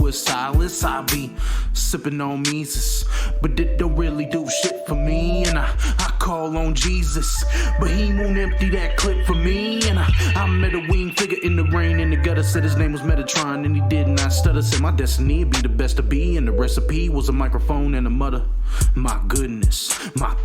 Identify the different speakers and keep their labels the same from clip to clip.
Speaker 1: with silence. I be sipping on Mises, but it don't really do shit for me. And I call on Jesus, but he won't empty that clip for me. And I met a winged figure in the rain in the gutter, said his name was Metatron, and he did not stutter. Said my destiny would be the best to be, and the recipe was a microphone and a mutter. My goodness, I'm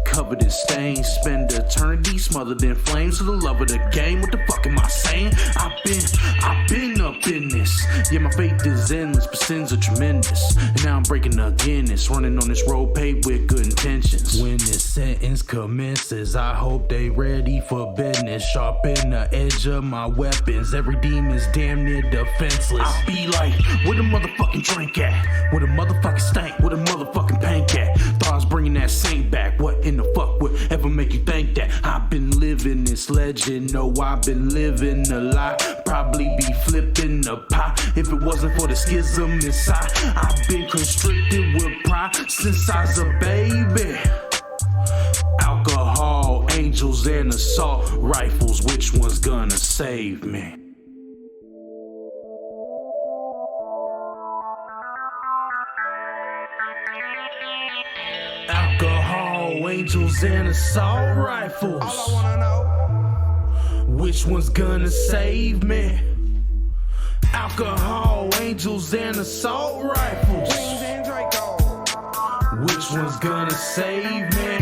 Speaker 1: covered in stains. Spend eternity smothered in flames for the love of the game. What the fuck am I saying? I've been up in this. Yeah, my faith is endless, but sins are tremendous. And now I'm breaking the Guinness, running on this road paved with good intentions. When this sentence commences, I hope they ready for business. Sharpen the edge of my weapons. Every demon's damn near defenseless. I be like, where the motherfucking drink at? Where the motherfucking stank? Where the motherfucking pank at? Thought I was bringing that saint back. What in the fuck would ever make you think that? I've been living this legend. No, I've been living a lie. Probably be flipping the pie if it wasn't for the schism inside. I've been constricted with pride since I was a baby. Alcohol, angels, and assault rifles. Which one's gonna save me? Alcohol, angels, and assault rifles.
Speaker 2: All I wanna know,
Speaker 1: which one's gonna save me? Alcohol, angels, and assault rifles.
Speaker 2: Wings and Draco.
Speaker 1: Which one's gonna save me?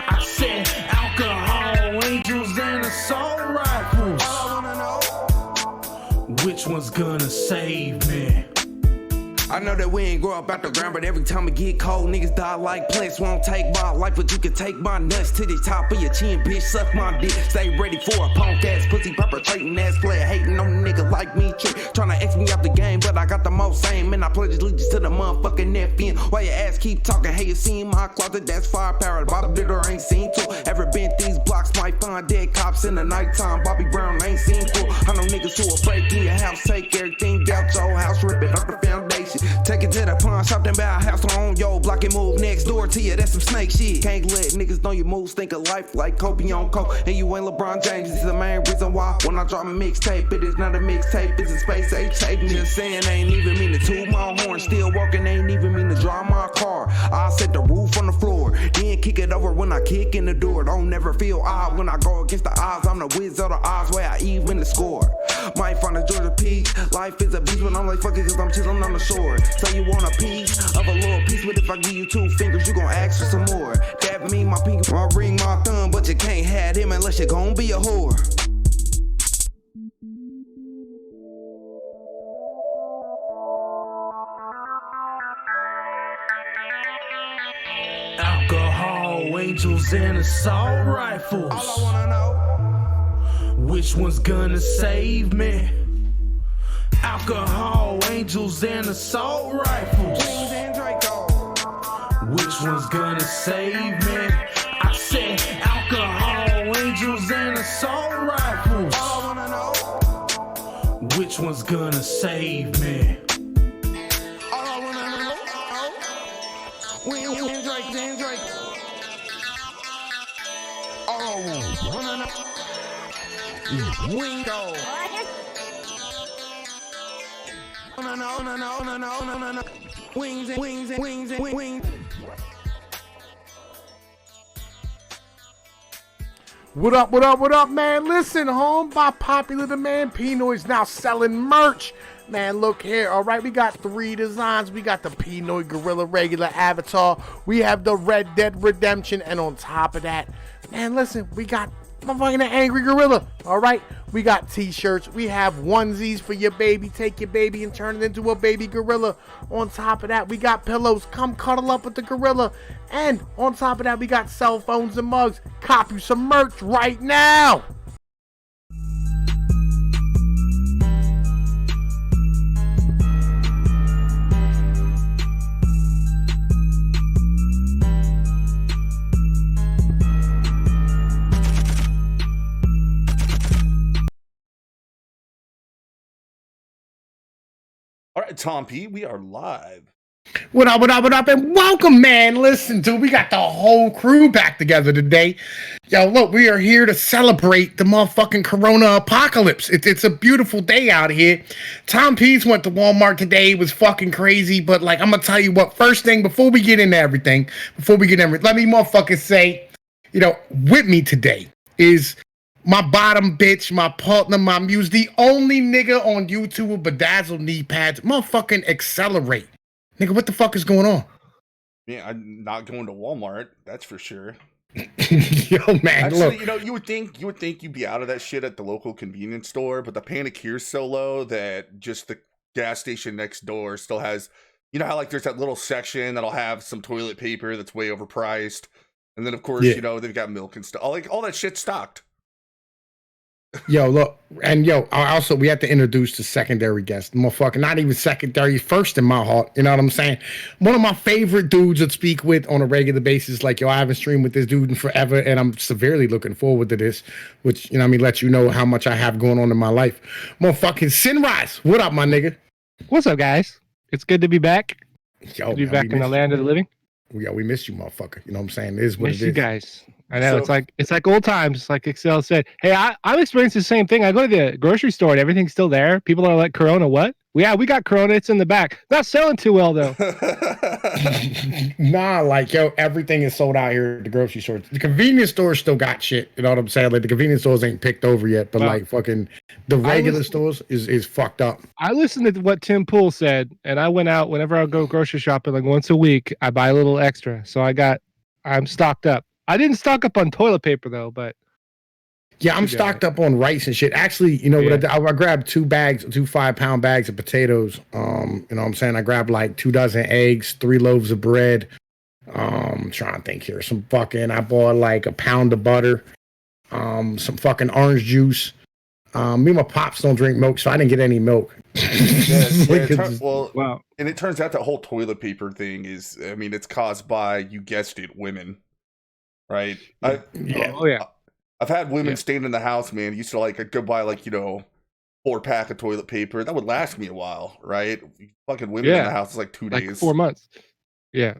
Speaker 1: I said alcohol, angels, and assault rifles.
Speaker 2: All I wanna know,
Speaker 1: which one's gonna save me?
Speaker 2: I know that we ain't grow up out the ground, but every time it get cold, niggas die like plants. Won't take my life, but you can take my nuts to the top of your chin, bitch. Suck my dick. Stay ready for a punk ass pussy perpetrating ass player, hating on a nigga like me. Trying to X me out the game, but I got the most aim, and I pledge allegiance to the motherfucking FN. Why your ass keep talking? Hey, you seen my closet? That's firepower. Bobby Bitter ain't seen too. Ever been these blocks? Might find dead cops in the nighttime. Bobby Brown ain't seen cool. I know niggas who will break in your house, take everything out your house, rip it up the foundation. Take it to the pawn shop, then buy a house on yo block and move next door to you. That's some snake shit. Can't let niggas know your moves. Think of life like Kobe on coke, and you ain't LeBron James. This is the main reason why when I drop a mixtape, it is not a mixtape, it's a space age tape. Just saying, ain't even mean to toot my horn. Still walking, ain't even mean to drive my car. I set the roof on the floor, then kick it over when I kick in the door. Don't never feel odd when I go against the odds. I'm the whiz of the odds, where I even the score. Might find a Georgia peach. Life is a beast, but I'm like fuck it, cause I'm chillin' on the shore. So you want a piece of a little piece, but if I give you 2 fingers, you gon' ask for some more. That mean my pinky, my ring, my thumb, but you can't have him unless you gon' be a whore.
Speaker 1: Alcohol, angels, and assault rifles.
Speaker 2: All I wanna know,
Speaker 1: which one's gonna save me? Alcohol, angels, and assault rifles.
Speaker 2: Wings and Draco.
Speaker 1: Which one's gonna save me? I said alcohol, angels, and assault rifles.
Speaker 2: All I wanna know,
Speaker 1: which one's gonna save me?
Speaker 2: all I wanna know, Wings and Draco. All I wanna know, Wingo. No. Wings and wings.
Speaker 3: What up, man? Listen, home by popular demand, Pnoid's now selling merch. Man, look here, all right? We got 3 designs. We got the Pnoid Gorilla regular avatar. We have the Red Dead Redemption. And on top of that, man, listen, we got motherfucking Angry Gorilla, all right? We got t-shirts. We have onesies for your baby. Take your baby and turn it into a baby gorilla. On top of that, we got pillows. Come cuddle up with the gorilla. And on top of that, we got cell phones and mugs. Cop you some merch right now.
Speaker 4: All right, Tom P, we are live.
Speaker 3: What up, what up, what up, and welcome, man. Listen, dude, we got the whole crew back together today. Yo, look, we are here to celebrate the motherfucking Corona apocalypse. It's a beautiful day out here. Tom Pease went to Walmart today. It was fucking crazy, but like, I'm gonna tell you what, first thing, before we get into everything, let me motherfuckers say, with me today is my bottom bitch, my partner, my muse, the only nigga on YouTube with bedazzled knee pads, motherfucking Accelerate. Nigga, what the fuck is going on?
Speaker 4: Yeah, I'm not going to Walmart. That's for sure.
Speaker 3: Yo, man,
Speaker 4: actually,
Speaker 3: look.
Speaker 4: you would think you'd be out of that shit at the local convenience store, but the panic here is so low that just the gas station next door still has. You know how like there's that little section that'll have some toilet paper that's way overpriced, and then of course they've got milk and stuff. All that shit stocked.
Speaker 3: Yo, look, and also we have to introduce the secondary guest. Motherfucker, not even secondary, first in my heart. You know what I'm saying? One of my favorite dudes to speak with on a regular basis. Like, I haven't streamed with this dude in forever, and I'm severely looking forward to this, which, lets you know how much I have going on in my life. Motherfucking Sinrise, what up, my nigga?
Speaker 5: What's up, guys? It's good to be back.
Speaker 3: Yo,
Speaker 5: good to be back in the land of the living.
Speaker 3: We miss you, motherfucker. You know what I'm saying? It is what
Speaker 5: miss
Speaker 3: it is.
Speaker 5: You guys. I know, it's like old times, like Excel said. Hey, I'm experiencing the same thing. I go to the grocery store and everything's still there. People are like, Corona, what? Yeah, we got Corona. It's in the back. Not selling too well, though.
Speaker 3: Nah, like, everything is sold out here at the grocery store. The convenience stores still got shit. You know what I'm saying? Like, the convenience stores ain't picked over yet, but like, fucking the regular stores is fucked up.
Speaker 5: I listened to what Tim Pool said, and I went out whenever I go grocery shopping, like once a week. I buy a little extra, so I'm stocked up. I didn't stock up on toilet paper though, but
Speaker 3: yeah, I'm stocked up on rice and shit. Actually, what I did? I grabbed 2 5-pound bags of potatoes. You know what I'm saying? I grabbed like 2 dozen eggs, 3 loaves of bread. I'm trying to think here. I bought like a pound of butter, some fucking orange juice. Me and my pops don't drink milk, so I didn't get any milk.
Speaker 4: Wow. And it turns out that whole toilet paper thing is, it's caused by, you guessed it, women. Right? I've had women staying in the house, man. Used to I'd go buy 4-pack of toilet paper. That would last me a while, right? Fucking women in the house is like 2 days.
Speaker 5: Like 4 months. Yeah.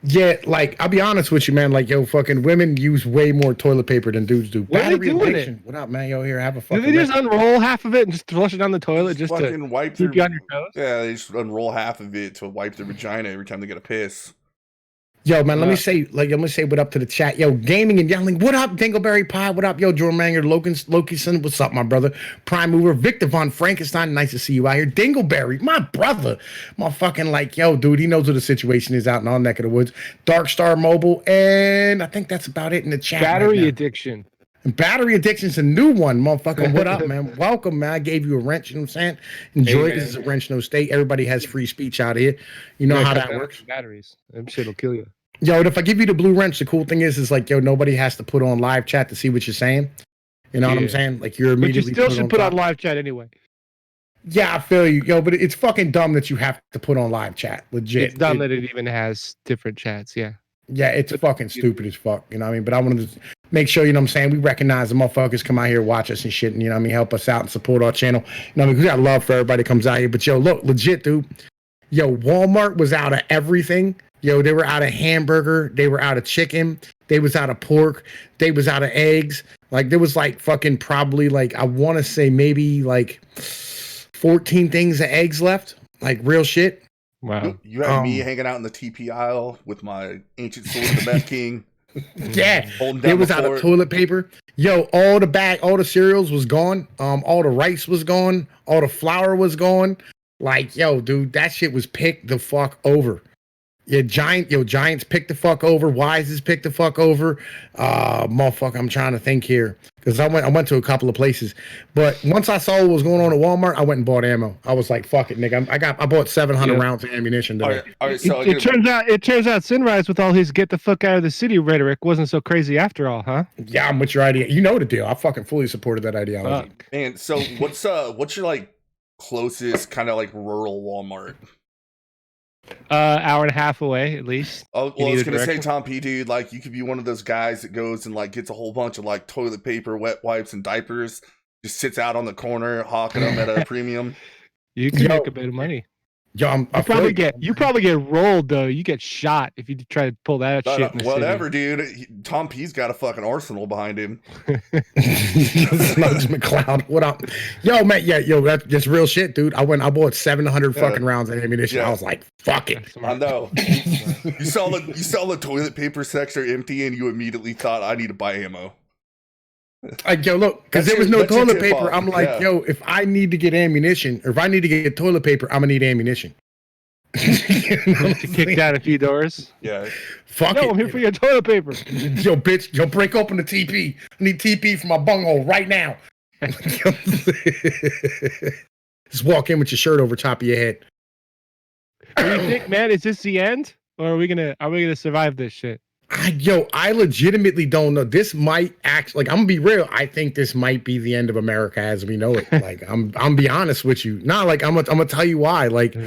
Speaker 3: Yeah, like, I'll be honest with you, man. Like, fucking women use way more toilet paper than dudes do.
Speaker 5: What are they doing it?
Speaker 3: What up, man? Here, have a fucking.
Speaker 5: Do they just unroll half of it and just flush it down the toilet just to keep you on your toes?
Speaker 4: Yeah, they just unroll half of it to wipe their vagina every time they get a piss.
Speaker 3: Yo, man, let me say what up to the chat. Yo, gaming and yelling, what up, Dingleberry Pie? What up, yo, Joe Manger, Lokison, what's up, my brother? Prime Mover, Victor Von Frankenstein, nice to see you out here. Dingleberry, my brother. Motherfucking yo, dude, he knows what the situation is out in our neck of the woods. Dark Star Mobile, and I think that's about it in the chat.
Speaker 5: Battery addiction.
Speaker 3: And battery addiction's a new one, motherfucker. What up, man? Welcome, man. I gave you a wrench, you know what I'm saying? Enjoy this. Is a wrench, no state. Everybody has free speech out here. You know how that works.
Speaker 5: Batteries. Them shit'll kill you.
Speaker 3: Yo, if I give you the blue wrench, the cool thing is nobody has to put on live chat to see what you're saying. You know what I'm saying? Like, you're immediately.
Speaker 5: But you still should put on live chat anyway.
Speaker 3: Yeah, I feel you, yo. But it's fucking dumb that you have to put on live chat. Legit.
Speaker 5: It's dumb that it even has different chats. Yeah.
Speaker 3: Yeah, it's fucking stupid as fuck. You know what I mean? But I wanted to make sure, you know what I'm saying, we recognize the motherfuckers come out here, watch us and shit, and, you know what I mean, help us out and support our channel. You know what I mean? We got love for everybody that comes out here. But, yo, look, legit, dude. Yo, Walmart was out of everything. Yo, they were out of hamburger. They were out of chicken. They was out of pork. They was out of eggs. Like, there was, fucking probably, I want to say maybe, 14 things of eggs left. Like, real shit.
Speaker 5: Wow.
Speaker 4: You had me hanging out in the TP aisle with my ancient sword, the Meth King.
Speaker 3: Yeah, it was out of toilet paper. Yo, all the cereals was gone. All the rice was gone. All the flour was gone. Like, yo, dude, that shit was picked the fuck over. Yeah, Giants picked the fuck over. Wises picked the fuck over. Motherfucker, I'm trying to think here because I went to a couple of places, but once I saw what was going on at Walmart, I went and bought ammo. I was like, fuck it, nigga. I bought 700 rounds of ammunition today.
Speaker 4: All right, so
Speaker 5: it turns out Sinrise with all his get the fuck out of the city rhetoric wasn't so crazy after all, huh?
Speaker 3: Yeah, I'm with your idea. You know the deal. I fucking fully supported that ideology.
Speaker 4: And so what's your closest kind of rural Walmart?
Speaker 5: Hour and a half away at least.
Speaker 4: Oh, well, I was gonna say, Tom P, dude, you could be one of those guys that goes and gets a whole bunch of toilet paper, wet wipes, and diapers, just sits out on the corner hawking them at a premium.
Speaker 5: You can make a bit of money.
Speaker 3: Yo,
Speaker 5: you probably get rolled though. You get shot if you try to pull that shit. In the
Speaker 4: whatever,
Speaker 5: city.
Speaker 4: dude. Tom P's got a fucking arsenal behind him.
Speaker 3: Slugs McCloud, what up? Yo, man, yo, that's real shit, dude. I bought 700 fucking rounds of ammunition. I was like, fuck it.
Speaker 4: I know. you saw the toilet paper section empty, and you immediately thought, I need to buy ammo.
Speaker 3: Like, yo, look, because there was no toilet paper. I'm like, yo, if I need to get ammunition, or if I need to get toilet paper, I'm gonna need ammunition.
Speaker 5: Kicked out a few doors.
Speaker 4: Yeah.
Speaker 3: Fuck it.
Speaker 5: I'm here for your toilet paper.
Speaker 3: Yo, bitch, yo, break open the TP. I need TP for my bunghole right now. Just walk in with your shirt over top of your head.
Speaker 5: What do you think, man? Is this the end, or are we gonna survive this shit?
Speaker 3: I legitimately don't know. This might actually, like, I'm gonna be real. I think this might be the end of America as we know it. Like, I'm be honest with you. Nah, like, I'm gonna tell you why. Like,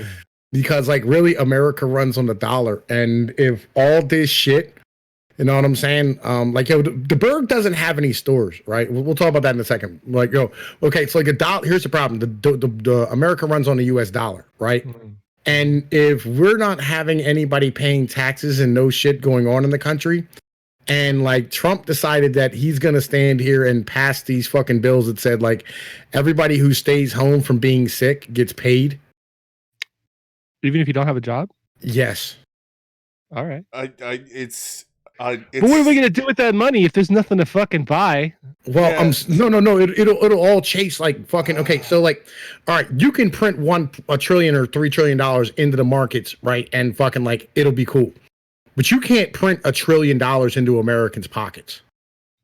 Speaker 3: because like really, America runs on the dollar, and if all this shit, you know what I'm saying? Like, yo, the Berg doesn't have any stores, right? We'll talk about that in a second. Like, yo, okay, so like a dollar. Here's the problem: the America runs on the U.S. dollar, right? Mm-hmm. And if we're not having anybody paying taxes and no shit going on in the country, and like Trump decided that he's going to stand here and pass these fucking bills that said like everybody who stays home from being sick gets paid.
Speaker 5: Even if you don't have a job?
Speaker 3: Yes.
Speaker 5: All right.
Speaker 4: It's
Speaker 5: but what are we going to do with that money if there's nothing to fucking buy?
Speaker 3: Well, no. It'll all chase like fucking. Okay, so like, all right, you can print $1 trillion or $3 trillion into the markets, right? And fucking like, it'll be cool. But you can't print $1 trillion into Americans' pockets.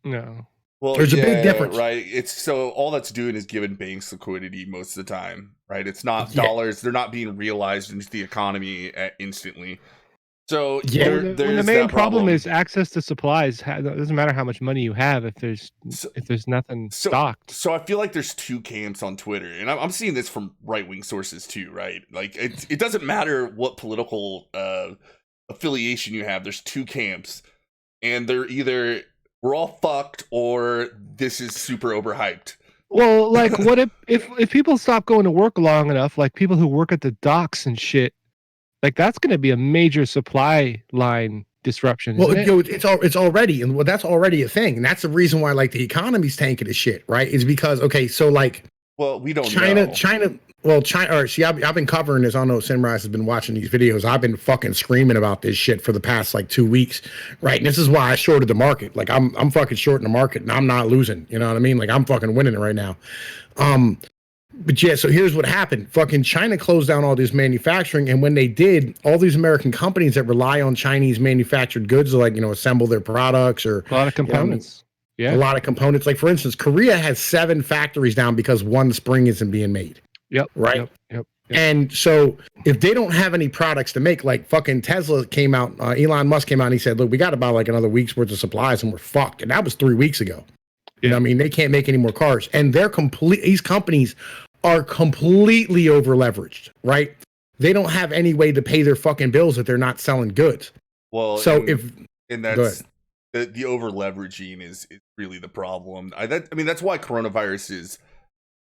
Speaker 5: No.
Speaker 4: Well,
Speaker 3: there's a big difference,
Speaker 4: right? It's so all that's doing is giving banks liquidity most of the time, right? It's not dollars; they're not being realized into the economy instantly. So
Speaker 5: when the main problem is access to supplies. It doesn't matter how much money you have if there's nothing stocked.
Speaker 4: So I feel like there's two camps on Twitter, and I'm seeing this from right wing sources too, right? Like it doesn't matter what political affiliation you have. There's two camps, and they're either we're all fucked or this is super overhyped.
Speaker 5: Well, like what if people stop going to work long enough, like people who work at the docks and shit. Like that's going to be a major supply line disruption.
Speaker 3: Well, it's already, and that's already a thing, and that's the reason why like the economy's tanking to shit, right? Is because so like,
Speaker 4: well, we don't
Speaker 3: China. All right, see, I've been covering this. I don't know. Simrise has been watching these videos. I've been fucking screaming about this shit for the past like 2 weeks, right? And this is why I shorted the market. Like I'm fucking shorting the market, and I'm not losing. You know what I mean? Like I'm fucking winning it right now. But yeah, so here's what happened. Fucking China closed down all this manufacturing, and when they did, all these American companies that rely on Chinese manufactured goods to like, assemble their products or
Speaker 5: a lot of components.
Speaker 3: A lot of components. Like for instance, Korea has 7 factories down because one spring isn't being made.
Speaker 5: Yep.
Speaker 3: Right.
Speaker 5: Yep.
Speaker 3: And so if they don't have any products to make, like fucking Tesla came out, Elon Musk came out and he said, look, we got about like another week's worth of supplies and we're fucked. And that was 3 weeks ago. You know what I mean? They can't make any more cars. And these companies are completely over leveraged, right? They don't have any way to pay their fucking bills if they're not selling goods.
Speaker 4: Well,
Speaker 3: so
Speaker 4: that's the over leveraging is really the problem. I mean, that's why coronavirus is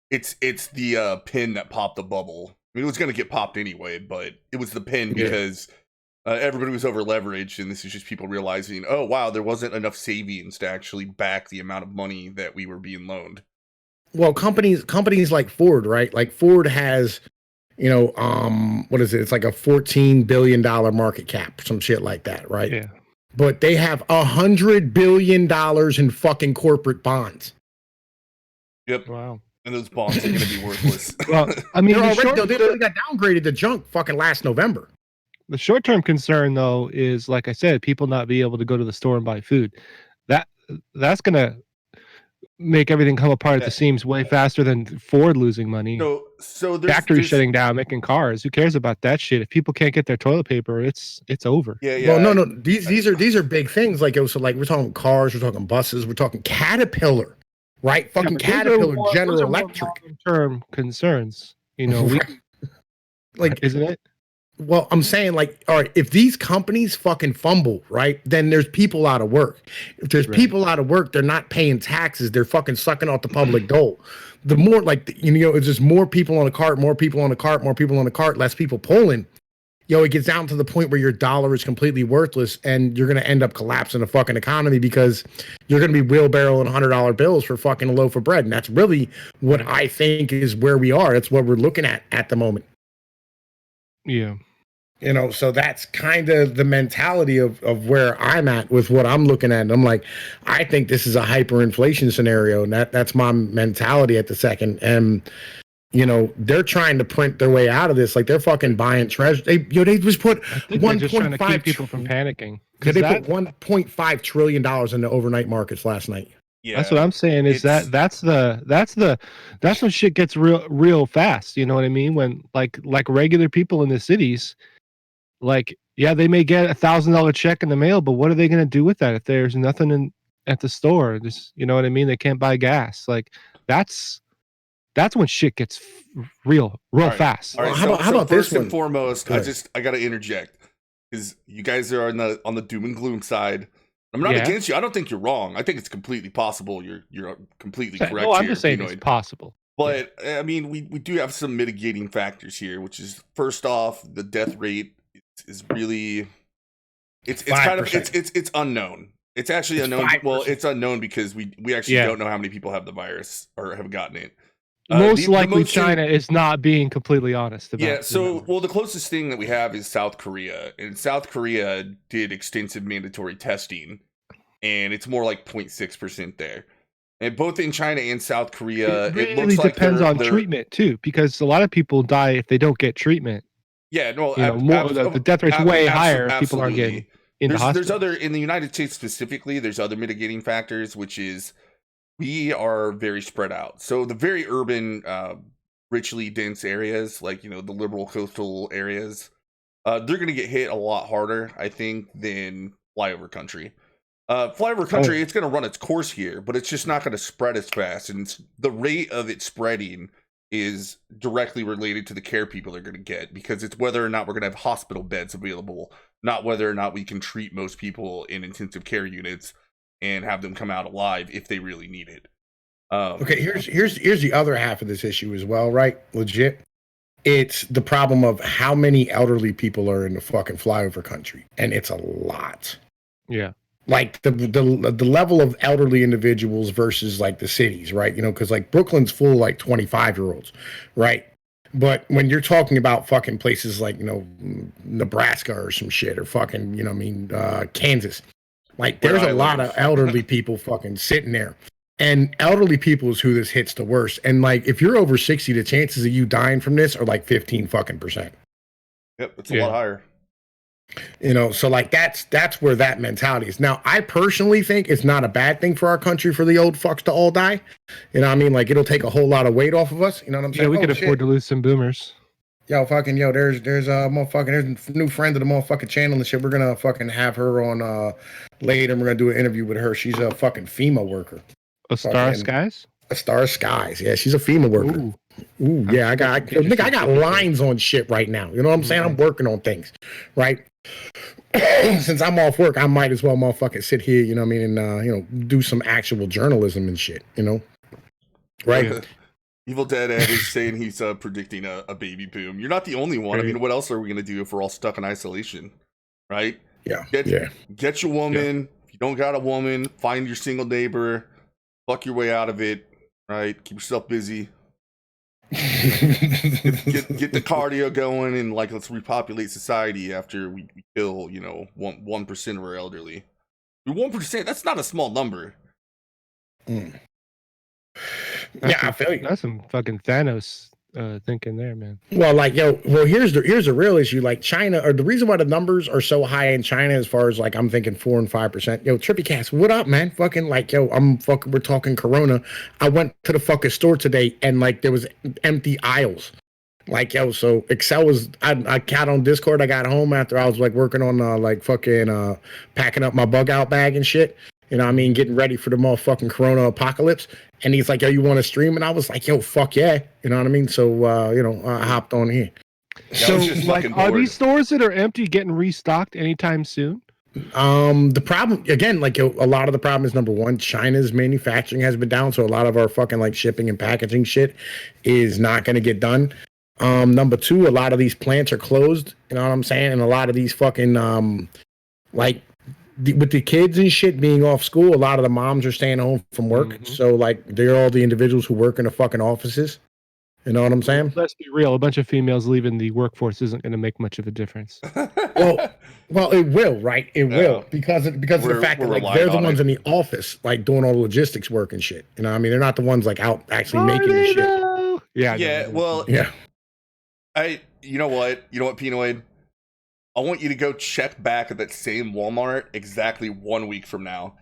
Speaker 4: it's the pin that popped the bubble. I mean, it was going to get popped anyway, but it was the pin because everybody was over leveraged, and this is just people realizing, oh wow, there wasn't enough savings to actually back the amount of money that we were being loaned.
Speaker 3: Well, companies like Ford, right? Like Ford has, what is it? It's like a $14 billion market cap, some shit like that, right?
Speaker 5: Yeah.
Speaker 3: But they have $100 billion in fucking corporate bonds.
Speaker 4: Yep.
Speaker 5: Wow.
Speaker 4: And those bonds are going to be worthless.
Speaker 5: Well, I mean,
Speaker 3: they already got downgraded to junk fucking last November.
Speaker 5: The short-term concern, though, is like I said, people not be able to go to the store and buy food. That's gonna make everything come apart at the seams way faster than Ford losing money.
Speaker 4: So
Speaker 5: factories shutting down, making cars. Who cares about that shit? If people can't get their toilet paper, it's over.
Speaker 3: Yeah. Well, no. These are big things. Like so, like we're talking cars, we're talking buses, we're talking Caterpillar, right? Fucking Caterpillar, General Electric.
Speaker 5: Long-term concerns, like, isn't it?
Speaker 3: Well, I'm saying like, all right, if these companies fucking fumble, right, then there's people out of work. If there's people out of work, they're not paying taxes. They're fucking sucking off the public dole. The more like, it's just more people on a cart, more people on a cart, more people on a cart, less people pulling. It gets down to the point where your dollar is completely worthless and you're going to end up collapsing the fucking economy because you're going to be wheelbarrowing $100 bills for fucking a loaf of bread. And that's really what I think is where we are. That's what we're looking at the moment.
Speaker 5: Yeah.
Speaker 3: So that's kind of the mentality of where I'm at with what I'm looking at. And I'm like, I think this is a hyperinflation scenario. And that's my mentality at the second. And they're trying to print their way out of this. Like they're fucking buying treasure. They just put
Speaker 5: trying to keep people from panicking.
Speaker 3: They put $1.5 trillion in the overnight markets last night.
Speaker 5: Yeah, that's what I'm saying. Is that's when shit gets real fast. You know what I mean? When like regular people in the cities, like they may get $1,000 check in the mail, but what are they going to do with that if there's nothing at the store? Just you know what I mean? They can't buy gas. Like that's when shit gets real fast.
Speaker 4: All right. How about this first and foremost, I got to interject because you guys are on the doom and gloom side. I'm not against you. I don't think you're wrong. I think it's completely possible. You're completely correct.
Speaker 5: No, I'm just saying it's possible.
Speaker 4: But I mean, we do have some mitigating factors here, which is first off, the death rate is really it's kind of it's unknown. It's actually unknown. 5%. Well, it's unknown because we actually don't know how many people have the virus or have gotten it.
Speaker 5: Most likely China is not being completely honest about it.
Speaker 4: The closest thing that we have is South Korea. And South Korea did extensive mandatory testing, and it's more like 0.6% there. And both in China and South Korea,
Speaker 5: it really looks like depends on treatment too, because a lot of people die if they don't get treatment.
Speaker 4: Yeah, no,
Speaker 5: the death rate's way higher if people aren't getting in the hospital.
Speaker 4: In the United States specifically, there's other mitigating factors, which is we are very spread out. So the very urban, richly dense areas, like, the liberal coastal areas, they're going to get hit a lot harder, I think, than flyover country. Flyover country, it's going to run its course here, but it's just not going to spread as fast. And the rate of it spreading is directly related to the care people are going to get, because it's whether or not we're going to have hospital beds available, not whether or not we can treat most people in intensive care units and have them come out alive if they really need it.
Speaker 3: Okay, here's the other half of this issue as well, right? Legit. It's the problem of how many elderly people are in the fucking flyover country, and it's a lot.
Speaker 5: Yeah.
Speaker 3: Like the level of elderly individuals versus like the cities, right? Because like Brooklyn's full of like 25-year-olds, right? But when you're talking about fucking places like, Nebraska or some shit, or fucking, Kansas, like there's a lot of elderly people fucking sitting there. And elderly people is who this hits the worst. And like if you're over 60, the chances of you dying from this are like 15%.
Speaker 4: Yep, it's a lot higher.
Speaker 3: So like that's where that mentality is. Now, I personally think it's not a bad thing for our country for the old fucks to all die. Like it'll take a whole lot of weight off of us. You know what I'm saying?
Speaker 5: Yeah, we could afford to lose some boomers.
Speaker 3: There's a motherfucking, there's a new friend of the motherfucking channel and shit. We're gonna fucking have her on later, and we're gonna do an interview with her. She's a fucking FEMA worker.
Speaker 5: A Star Skies?
Speaker 3: A Star Skies. Yeah, she's a FEMA worker. Ooh, yeah, I got lines on shit right now. You know what I'm saying? I'm working on things, right? Since I'm off work, I might as well motherfucking sit here, you know what I mean, and do some actual journalism and shit, right?
Speaker 4: Evil Dead Ed is saying he's predicting a baby boom. You're not the only one. I mean, what else are we gonna do if we're all stuck in isolation, right?
Speaker 3: Yeah.
Speaker 4: Get your woman. Yeah. If you don't got a woman, find your single neighbor. Fuck your way out of it, right? Keep yourself busy. get the cardio going, and like let's repopulate society after we kill 1% of our elderly. 1%, that's not a small number.
Speaker 3: I feel you.
Speaker 5: That's some fucking Thanos thinking there, man.
Speaker 3: Well, like here's the real issue. Like China, or the reason why the numbers are so high in China, as far as like I'm thinking 4 and 5%. Trippy Cast, what up, man? Fucking like we're talking Corona. I went to the fucking store today, and like there was empty aisles. Like so Excel was I got on Discord. I got home after I was like working on packing up my bug out bag and shit. Getting ready for the motherfucking Corona apocalypse. And he's like, yo, you want to stream? And I was like, yo, fuck yeah. You know what I mean? So, I hopped on here.
Speaker 5: So,
Speaker 4: was just
Speaker 5: like,
Speaker 4: fucking
Speaker 5: are
Speaker 4: bored.
Speaker 5: these stores that are empty getting restocked anytime soon?
Speaker 3: The problem again, like a lot of the problem is number one, China's manufacturing has been down, so a lot of our fucking like shipping and packaging shit is not going to get done. Number two, a lot of these plants are closed. You know what I'm saying? And a lot of these fucking like with the kids and shit being off school, a lot of the moms are staying home from work. So like they're all the individuals who work in the fucking offices. You know what I'm saying?
Speaker 5: Let's be real. A bunch of females leaving the workforce isn't going to make much of a difference.
Speaker 3: Well, it will, right? It will because of the fact that like they're the ones in the office, like doing all the logistics work and shit. You know, what I mean, they're not the ones like out actually making the shit.
Speaker 5: Yeah.
Speaker 4: Well,
Speaker 3: Yeah.
Speaker 4: You know what, Pnoid? I want you to go check back at that same Walmart exactly 1 week from now,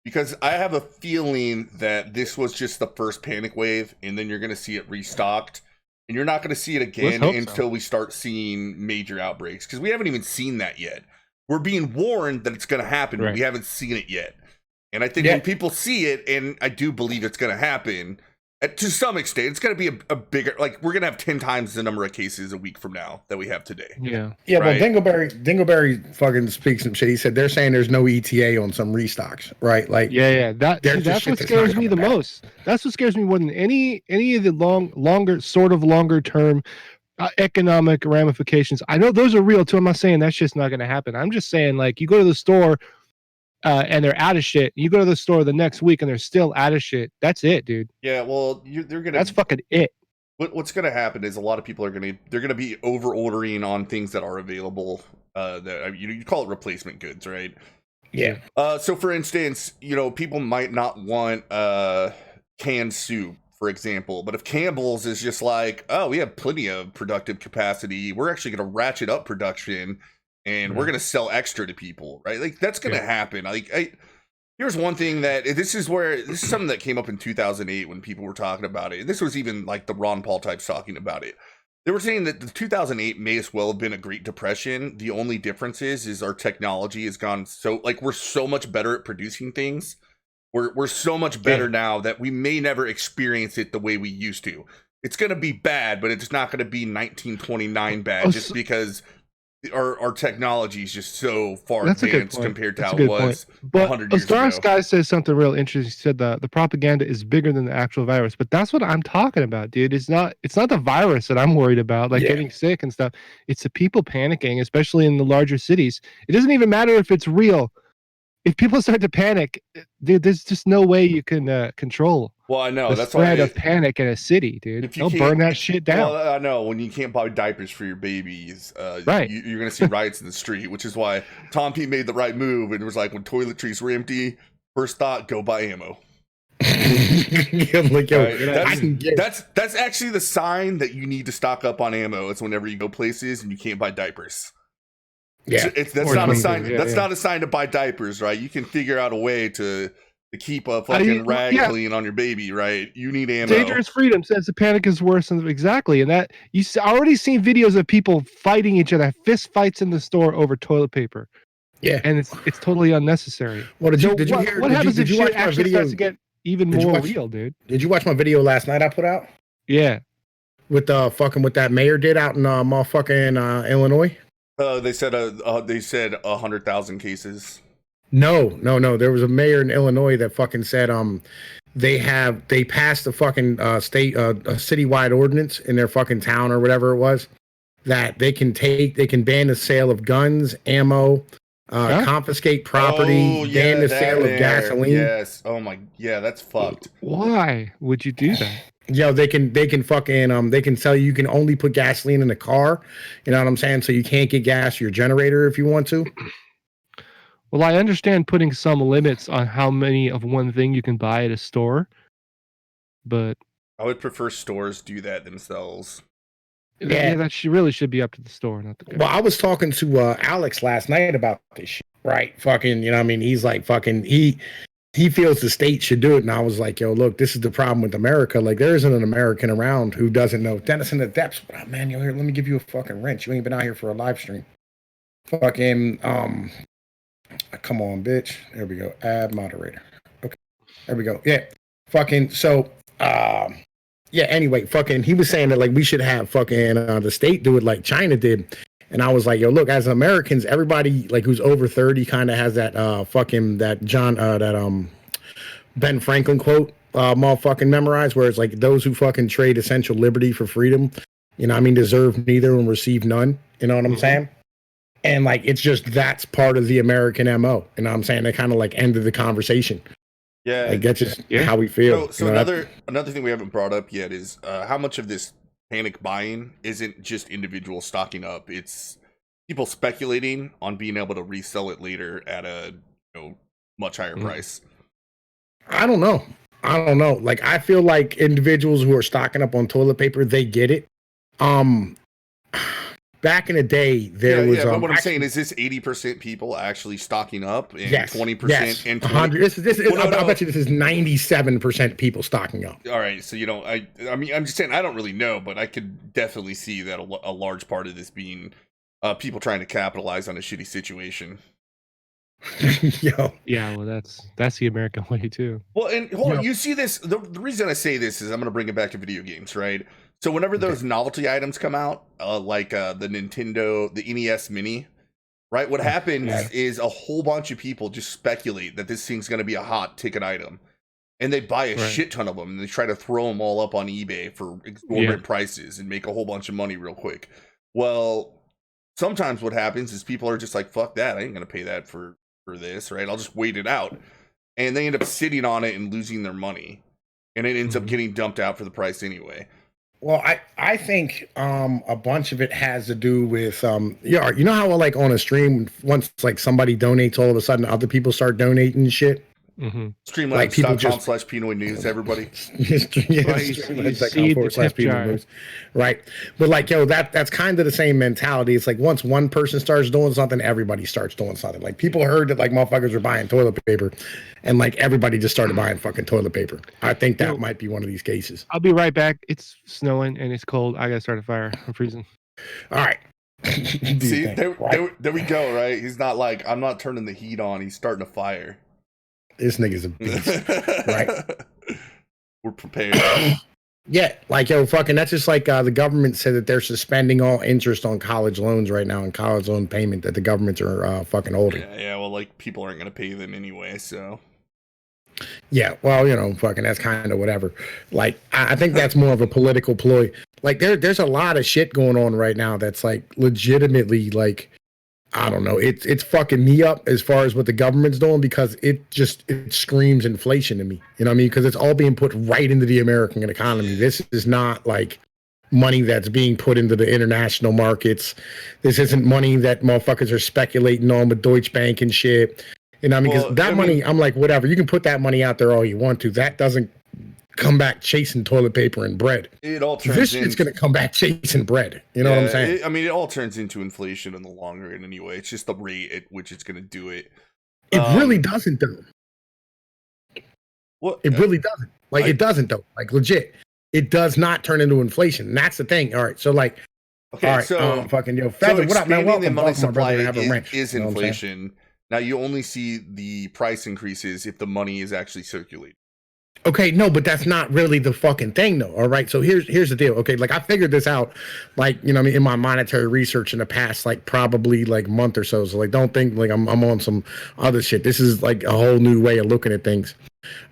Speaker 4: because I have a feeling that this was just the first panic wave, and then you're going to see it restocked, and you're not going to see it again until we start seeing major outbreaks, because we haven't even seen that yet. We're being warned that it's going to happen, but we haven't seen it yet. And I think when people see it, and I do believe it's going to happen, to some extent, it's going to be a bigger, like, we're going to have 10 times the number of cases a week from now that we have today.
Speaker 3: Yeah,
Speaker 4: right?
Speaker 3: Well, Dingleberry fucking speaks some shit. He said they're saying there's no ETA on some restocks, right? Like,
Speaker 5: that's what scares me the most. That's what scares me more than any of the longer term economic ramifications. I know those are real too. I'm not saying that's just not going to happen. I'm just saying, like, you go to the store and they're out of shit. You go to the store the next week and they're still out of shit. That's it, dude.
Speaker 4: Yeah, well, they're gonna.
Speaker 5: That's fucking it.
Speaker 4: What's gonna happen is a lot of people are gonna be over ordering on things that are available. That you call it replacement goods, right?
Speaker 3: Yeah.
Speaker 4: So for instance, people might not want canned soup, for example, but if Campbell's is just like, oh, we have plenty of productive capacity, we're actually gonna ratchet up production. And we're gonna sell extra to people, right? Like that's gonna happen. Like, here's one thing this is something that came up in 2008 when people were talking about it. And this was even like the Ron Paul types talking about it. They were saying that the 2008 may as well have been a Great Depression. The only difference is our technology has gone so, like, we're so much better at producing things. We're so much better now that we may never experience it the way we used to. It's gonna be bad, but it's not gonna be 1929 bad just because our technology is just so far advanced compared to how it was 100 years ago.
Speaker 5: But Guy says something real interesting. He said the propaganda is bigger than the actual virus, but that's what I'm talking about, dude. It's not the virus that I'm worried about, like getting sick and stuff. It's the people panicking, especially in the larger cities. It doesn't even matter if it's real. If people start to panic, dude, there's just no way you can control.
Speaker 4: Well, I know
Speaker 5: the
Speaker 4: that's
Speaker 5: spread
Speaker 4: why
Speaker 5: of panic in a city, dude. They'll burn that shit down.
Speaker 4: Well, I know when you can't buy diapers for your babies,
Speaker 5: right?
Speaker 4: You're gonna see riots in the street, which is why Tom P made the right move and was like, when toiletries were empty, first thought, go buy ammo.
Speaker 3: Like,
Speaker 4: that's actually the sign that you need to stock up on ammo. It's whenever you go places and you can't buy diapers.
Speaker 3: Yeah,
Speaker 4: that's not a sign. That's not a sign to buy diapers, right? You can figure out a way to keep a fucking rag clean on your baby, right? You need ammo.
Speaker 5: Dangerous Freedom says the panic is worse than exactly, and that already seen videos of people fighting each other, fist fights in the store over toilet paper.
Speaker 3: Yeah,
Speaker 5: and it's totally unnecessary.
Speaker 3: Well, did you hear?
Speaker 5: What happens if shit actually starts to
Speaker 3: video?
Speaker 5: get even more real, dude?
Speaker 3: Did you watch my video last night I put out?
Speaker 5: Yeah,
Speaker 3: with what that mayor did out in motherfucking Illinois.
Speaker 4: They said 100,000 cases.
Speaker 3: No. There was a mayor in Illinois that fucking said they passed a fucking a citywide ordinance in their fucking town or whatever it was that they can ban the sale of guns, ammo, confiscate property, ban the sale of gasoline.
Speaker 4: Yes. Oh my. Yeah, that's fucked.
Speaker 5: Why would you do that?
Speaker 3: Yeah, they can fucking they can tell you can only put gasoline in a car. You know what I'm saying? So you can't get gas to your generator if you want to.
Speaker 5: Well, I understand putting some limits on how many of one thing you can buy at a store, but
Speaker 4: I would prefer stores do that themselves.
Speaker 5: Yeah, that really should be up to the store, not the guy.
Speaker 3: Well, I was talking to Alex last night about this shit, right? Fucking, you know what I mean? He's like, fucking, he feels the state should do it. And I was like, yo, look, this is the problem with America. Like, there isn't an American around who doesn't know Dennis in the depths. Oh, man, yo, here, let me give you a fucking wrench. You ain't been out here for a live stream. Fucking, come on, bitch. There we go. Add moderator. Okay. There we go. Yeah. Fucking, so, Yeah, anyway, fucking, he was saying that like we should have fucking the state do it like China did. And I was like, yo, look, as Americans, everybody like who's over 30 kind of has that fucking that Ben Franklin quote motherfucking memorized, where it's like those who fucking trade essential liberty for freedom, you know what I mean, deserve neither and receive none. You know what I'm saying? And like it's just that's part of the American MO. You know what I'm saying? They kind of like ended the conversation.
Speaker 4: Yeah,
Speaker 3: like that's just how we feel.
Speaker 4: So another thing we haven't brought up yet is how much of this panic buying isn't just individuals stocking up. It's people speculating on being able to resell it later at a much higher price.
Speaker 3: I don't know. Like I feel like individuals who are stocking up on toilet paper, they get it. Back in the day, there was.
Speaker 4: But what I'm saying is, this 80% people actually stocking up, and 20% and
Speaker 3: 100. I bet you this is 97% people stocking up.
Speaker 4: All right, so I mean, I'm just saying I don't really know, but I could definitely see that a large part of this being people trying to capitalize on a shitty situation.
Speaker 3: Yo.
Speaker 5: Yeah, well, that's the American way too.
Speaker 4: Well, and hold on, you see this. The reason I say this is I'm going to bring it back to video games, right? So whenever those novelty items come out, like the Nintendo, the NES Mini, right? What happens is a whole bunch of people just speculate that this thing's going to be a hot ticket item, and they buy a shit ton of them, and they try to throw them all up on eBay for exorbitant prices and make a whole bunch of money real quick. Well, sometimes what happens is people are just like, "Fuck that! I ain't going to pay that for this, right? I'll just wait it out," and they end up sitting on it and losing their money, and it ends up getting dumped out for the price anyway.
Speaker 3: Well, I think a bunch of it has to do with you know how like on a stream once like somebody donates, all of a sudden other people start donating shit.
Speaker 4: Streamlabs.com/Pnoid News, everybody.
Speaker 3: Streamlabs.com/Pnoid Right. But like, yo, that's kind of the same mentality. It's like once one person starts doing something, everybody starts doing something. Like people heard that like motherfuckers were buying toilet paper and like everybody just started buying fucking toilet paper. I think that might be one of these cases.
Speaker 5: I'll be right back. It's snowing and it's cold. I gotta start a fire. I'm freezing.
Speaker 3: All right.
Speaker 4: See, there we go, right? He's not like, I'm not turning the heat on, he's starting a fire.
Speaker 3: This nigga's a beast, right?
Speaker 4: We're prepared.
Speaker 3: Yeah, like, yo, fucking, that's just like the government said that they're suspending all interest on college loans right now and college loan payment that the governments are fucking holding.
Speaker 4: Yeah, well, like, people aren't going to pay them anyway, so.
Speaker 3: Yeah, well, fucking, that's kind of whatever. Like, I think that's more of a political ploy. Like, there's a lot of shit going on right now that's, like, legitimately, like, I don't know. It's fucking me up as far as what the government's doing because it screams inflation to me. You know what I mean? Because it's all being put right into the American economy. This is not like money that's being put into the international markets. This isn't money that motherfuckers are speculating on with Deutsche Bank and shit. You know what I mean? Because that money, I'm like, whatever. You can put that money out there all you want to. That doesn't come back chasing toilet paper and bread.
Speaker 4: It all turns
Speaker 3: this shit's going to come back chasing bread. You know what I'm saying?
Speaker 4: It all turns into inflation in the long run anyway. It's just the rate at which it's going to do it.
Speaker 3: It really doesn't, though.
Speaker 4: What?
Speaker 3: It really doesn't. Like, it doesn't, though. Like, legit. It does not turn into inflation. And that's the thing. All right. So, like,
Speaker 4: okay,
Speaker 3: all right.
Speaker 4: So,
Speaker 3: fucking, yo, Feather, what up, man? Welcome,
Speaker 4: the money supply
Speaker 3: is
Speaker 4: inflation. Now, you only see the price increases if the money is actually circulating.
Speaker 3: Okay, no, but that's not really the fucking thing, though. All right, so here's the deal. Okay, like I figured this out, like I mean, in my monetary research in the past, like probably like month or so. So like, don't think like I'm on some other shit. This is like a whole new way of looking at things.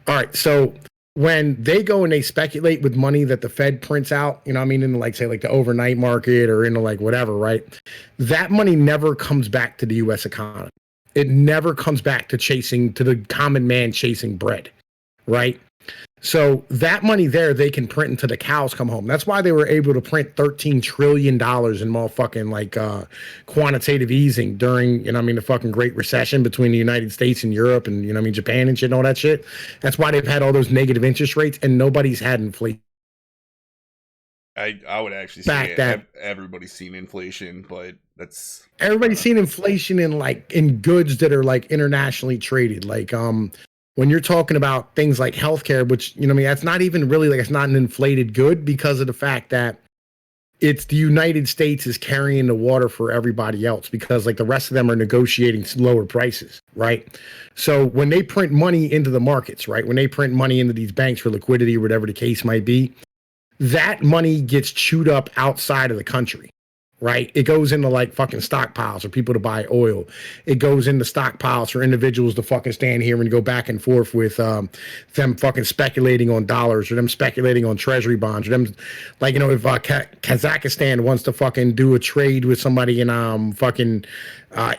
Speaker 3: All right, so when they go and they speculate with money that the Fed prints out, you know what I mean, in like say like the overnight market or into like whatever, right? That money never comes back to the U.S. economy. It never comes back to the common man chasing bread, right? So that money there, they can print until the cows come home. That's why they were able to print $13 trillion in motherfucking like quantitative easing during, the fucking Great Recession between the United States and Europe and, Japan and shit and all that shit. That's why they've had all those negative interest rates and nobody's had inflation.
Speaker 4: I would actually say everybody's seen inflation, but
Speaker 3: everybody's seen inflation in goods that are like internationally traded. Like, when you're talking about things like healthcare, which, that's not even really like, it's not an inflated good because of the fact that it's the United States is carrying the water for everybody else because like the rest of them are negotiating lower prices, right? So when they print money into the markets, right? When they print money into these banks for liquidity or whatever the case might be, that money gets chewed up outside of the country, right? It goes into like fucking stockpiles for people to buy oil. It goes into stockpiles for individuals to fucking stand here and go back and forth with them fucking speculating on dollars, or them speculating on treasury bonds, or them like, you know, if Kazakhstan wants to fucking do a trade with somebody in fucking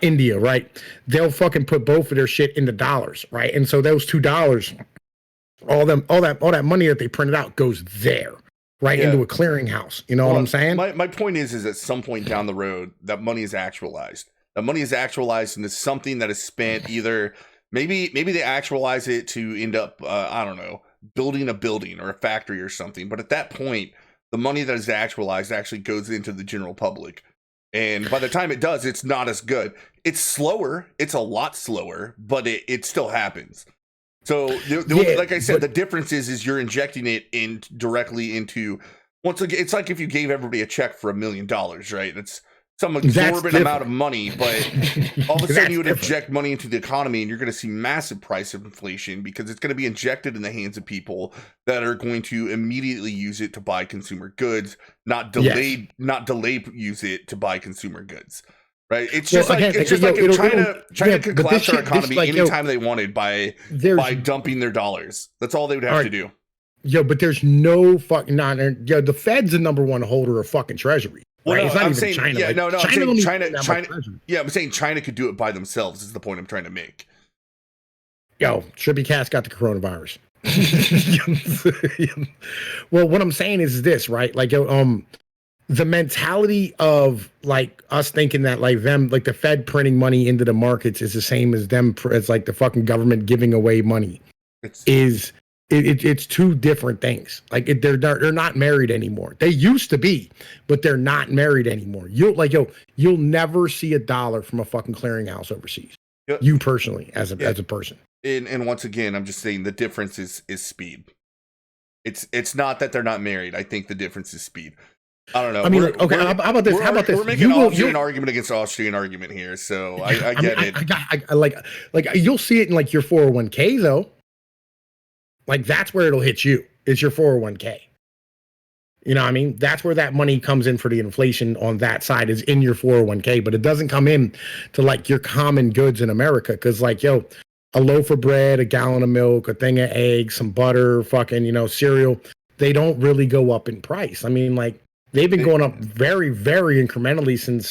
Speaker 3: India, right? They'll fucking put both of their shit into dollars, right? And so those $2, all that money that they printed out goes there. Right, into a clearinghouse. You know what I'm saying?
Speaker 4: My point is at some point down the road, that money is actualized. That money is actualized into something that is spent either, maybe they actualize it to end up, I don't know, building a building or a factory or something. But at that point, the money that is actualized actually goes into the general public. And by the time it does, it's not as good. It's slower. It's a lot slower, but it still happens. So, like I said, the difference is you're injecting it in directly into, once again, it's like if you gave everybody a check for $1 million, right? It's some exorbitant amount of money, but all of a sudden you would inject money into the economy, and you're going to see massive price inflation because it's going to be injected in the hands of people that are going to immediately use it to buy consumer goods, not delayed use it to buy consumer goods. Right, it's just like China could collapse our economy anytime they wanted by dumping their dollars. That's all they would have to do.
Speaker 3: Yo, but there's no fucking the Fed's the number one holder of fucking treasury. Right?
Speaker 4: Well,
Speaker 3: it's not
Speaker 4: I'm
Speaker 3: even
Speaker 4: saying,
Speaker 3: China.
Speaker 4: yeah,
Speaker 3: like,
Speaker 4: no,
Speaker 3: China.
Speaker 4: Yeah, I'm saying China could do it by themselves. Is the point I'm trying to make.
Speaker 3: Yo, Trippy Cat's got the coronavirus. Well, what I'm saying is this, right? Like, the mentality of like us thinking that like them, like the Fed printing money into the markets is the same as them, as like the fucking government giving away money. It's two different things. Like they're not married anymore. They used to be, but they're not married anymore. You'll never see a dollar from a fucking clearinghouse overseas. Yep. You personally, as a person.
Speaker 4: And once again, I'm just saying the difference is speed. It's not that they're not married. I think the difference is speed. I don't know.
Speaker 3: I mean, how about this?
Speaker 4: We're making an Austrian argument against Austrian argument here, so I get it.
Speaker 3: I like you'll see it in like your 401k though. Like that's where it'll hit you. Is your 401k. You know what I mean? That's where that money comes in for the inflation on that side, is in your 401k, but it doesn't come in to like your common goods in America. Cause like, yo, a loaf of bread, a gallon of milk, a thing of eggs, some butter, fucking, cereal, they don't really go up in price. I mean, like, they've been going up very, very incrementally since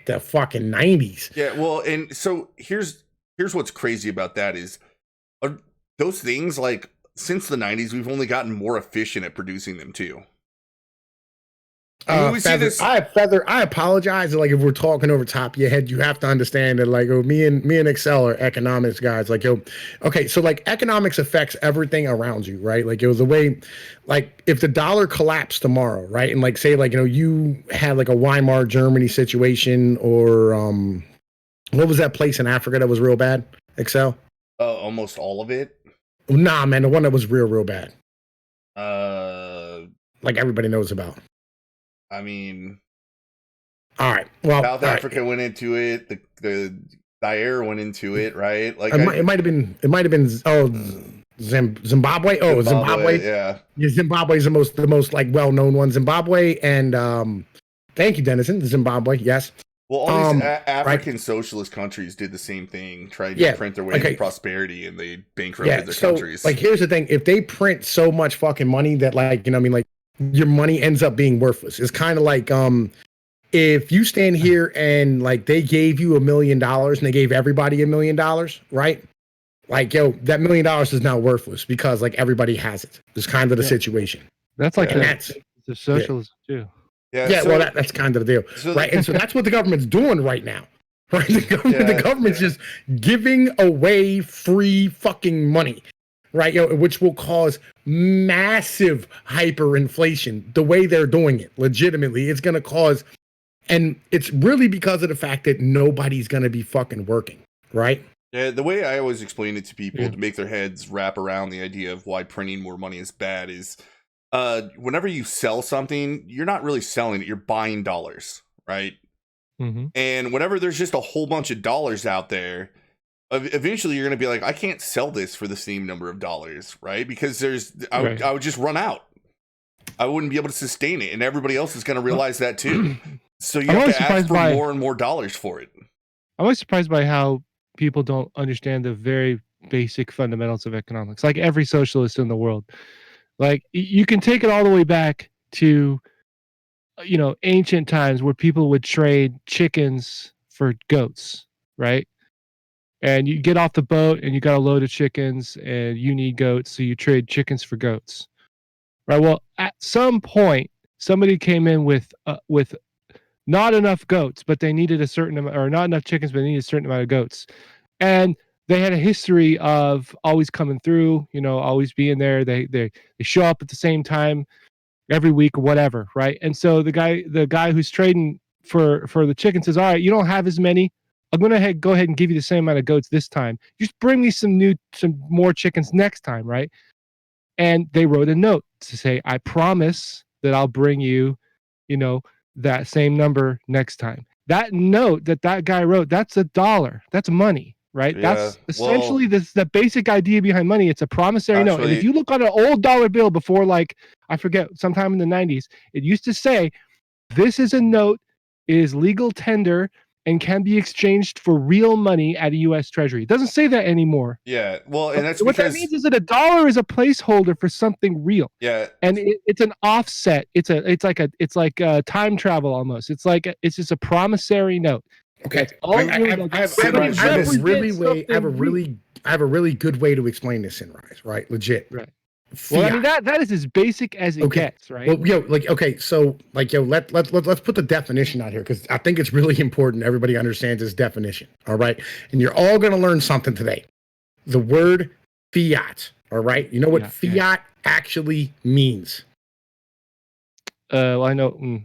Speaker 3: the fucking 90s.
Speaker 4: Yeah, well, and so here's what's crazy about that is those things, like, since the 90s, we've only gotten more efficient at producing them too. We see this.
Speaker 3: I apologize. Like, if we're talking over top of your head, you have to understand that, like, me and Excel are economics guys. Like, okay, so like economics affects everything around you, right? Like, it was the way, like, if the dollar collapsed tomorrow, right, and like say, like, you had like a Weimar Germany situation, or what was that place in Africa that was real bad? Excel.
Speaker 4: Almost all of it.
Speaker 3: Nah, man, the one that was real bad. Like everybody knows about.
Speaker 4: I mean,
Speaker 3: all right. Well,
Speaker 4: South Africa went into it. The Zaire went into it, right? Like
Speaker 3: it might have been. Zimbabwe. Oh, Zimbabwe.
Speaker 4: Yeah.
Speaker 3: Zimbabwe is the most like well-known one. Zimbabwe and thank you, Dennison. Zimbabwe, yes.
Speaker 4: Well, all these African socialist countries did the same thing, tried to print their way to prosperity, and they bankrupted their countries.
Speaker 3: Like, here's the thing: if they print so much fucking money that, like, like, your money ends up being worthless. It's kind of like if you stand here and like they gave you $1 million and they gave everybody $1 million, right? Like, yo, that $1 million is now worthless because like everybody has it. It's kind of the situation.
Speaker 5: That's like the socialism too.
Speaker 3: Yeah, well, that's kind of the deal, right? And so that's what the government's doing right now, right? The government's just giving away free fucking money, right? Which will cause massive hyperinflation. The way they're doing it, legitimately, it's going to cause, and it's really because of the fact that nobody's going to be fucking working, right?
Speaker 4: Yeah, the way I always explain it to people to make their heads wrap around the idea of why printing more money is bad is, whenever you sell something, you're not really selling it, you're buying dollars, right? Mm-hmm. And whenever there's just a whole bunch of dollars out there, eventually you're going to be like, I can't sell this for the same number of dollars, right? Because I would just run out. I wouldn't be able to sustain it, and everybody else is going to realize that too. So you
Speaker 5: I'm
Speaker 4: have
Speaker 5: always
Speaker 4: to ask
Speaker 5: surprised
Speaker 4: for
Speaker 5: by-
Speaker 4: more and more dollars for it.
Speaker 5: I'm always surprised by how people don't understand the very basic fundamentals of economics. Like every socialist in the world, like you can take it all the way back to, ancient times where people would trade chickens for goats, right? And you get off the boat and you got a load of chickens and you need goats, so you trade chickens for goats, right? Well, at some point, somebody came in with not enough goats, but they needed a certain amount, or not enough chickens, but they needed a certain amount of goats, and they had a history of always coming through, always being there. They show up at the same time every week or whatever, right? And so the guy who's trading for the chicken says, "All right, you don't have as many. I'm gonna go ahead and give you the same amount of goats this time. Just bring me some more chickens next time, right?" And they wrote a note to say, "I promise that I'll bring you, that same number next time." That note that guy wrote, that's $1. That's money, right?
Speaker 4: Yeah,
Speaker 5: That's essentially the basic idea behind money. It's a promissory note. And if
Speaker 4: actually-
Speaker 5: you look on an old dollar bill before, like, I forget, sometime in the 90s, it used to say, "This is a note, it is legal tender, and can be exchanged for real money at a U.S. Treasury." It doesn't say that anymore.
Speaker 4: Yeah, well, and that's
Speaker 5: What
Speaker 4: because
Speaker 5: that means is that $1 is a placeholder for something real.
Speaker 4: yeah,
Speaker 5: And it's an offset. It's like a time travel almost. It's just a promissory note.
Speaker 3: Okay,
Speaker 5: all
Speaker 3: I
Speaker 5: it really does.
Speaker 3: have
Speaker 5: Somebody
Speaker 3: a
Speaker 5: represents
Speaker 3: really good way to explain this, Sinrise. Right, legit.
Speaker 5: Right. Well, I mean
Speaker 3: Fiat.
Speaker 5: that is as basic as it gets, right?
Speaker 3: Well, so let's put the definition out here, because I think it's really important everybody understands this definition. All right, and you're all going to learn something today. The word fiat. All right, you know what fiat actually means?
Speaker 5: Well, I know.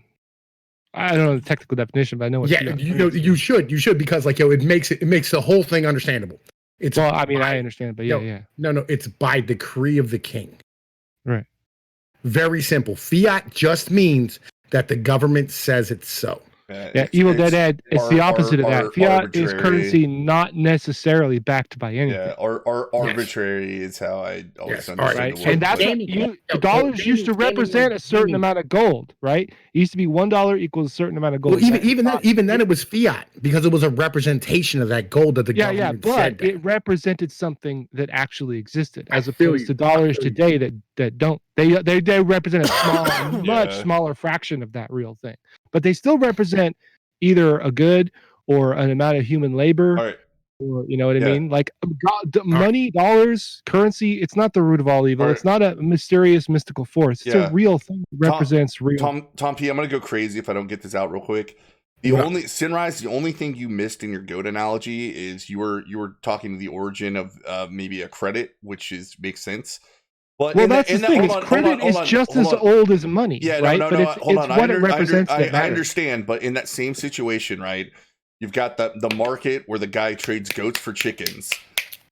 Speaker 5: I don't know the technical definition, but I know what.
Speaker 3: Yeah, you should, because it makes the whole thing understandable.
Speaker 5: Well, I mean, I understand, but yeah.
Speaker 3: No, it's by decree of the king.
Speaker 5: Right.
Speaker 3: Very simple. Fiat just means that the government says it's so.
Speaker 5: Yeah, Evil Dead Ed, it's the opposite of that. Fiat is currency not necessarily backed by anything.
Speaker 4: Yeah, or arbitrary is how I always understand
Speaker 5: right.
Speaker 4: the word.
Speaker 5: And that's what dollars used to represent a certain amount of gold, right? It used to be $1 equals a certain amount of gold.
Speaker 3: Well, even then it was fiat, because it was a representation of that gold that the government said.
Speaker 5: But it represented something that actually existed, as opposed to dollars today that don't. They represent a small, much smaller fraction of that real thing. But they still represent either a good or an amount of human labor, or you know what I mean? Like money, dollars, currency, it's not the root of all evil. It's not a mysterious, mystical force. It's a real thing that represents real.
Speaker 4: Tom P, I'm going to go crazy if I don't get this out real quick. The only thing you missed in your goat analogy is you were talking to the origin of maybe a credit, which makes sense. But
Speaker 5: that's the thing. Credit is just as old as money, right?
Speaker 4: No,
Speaker 5: but it's what it represents.
Speaker 4: I understand, but in that same situation, right? You've got the market where the guy trades goats for chickens.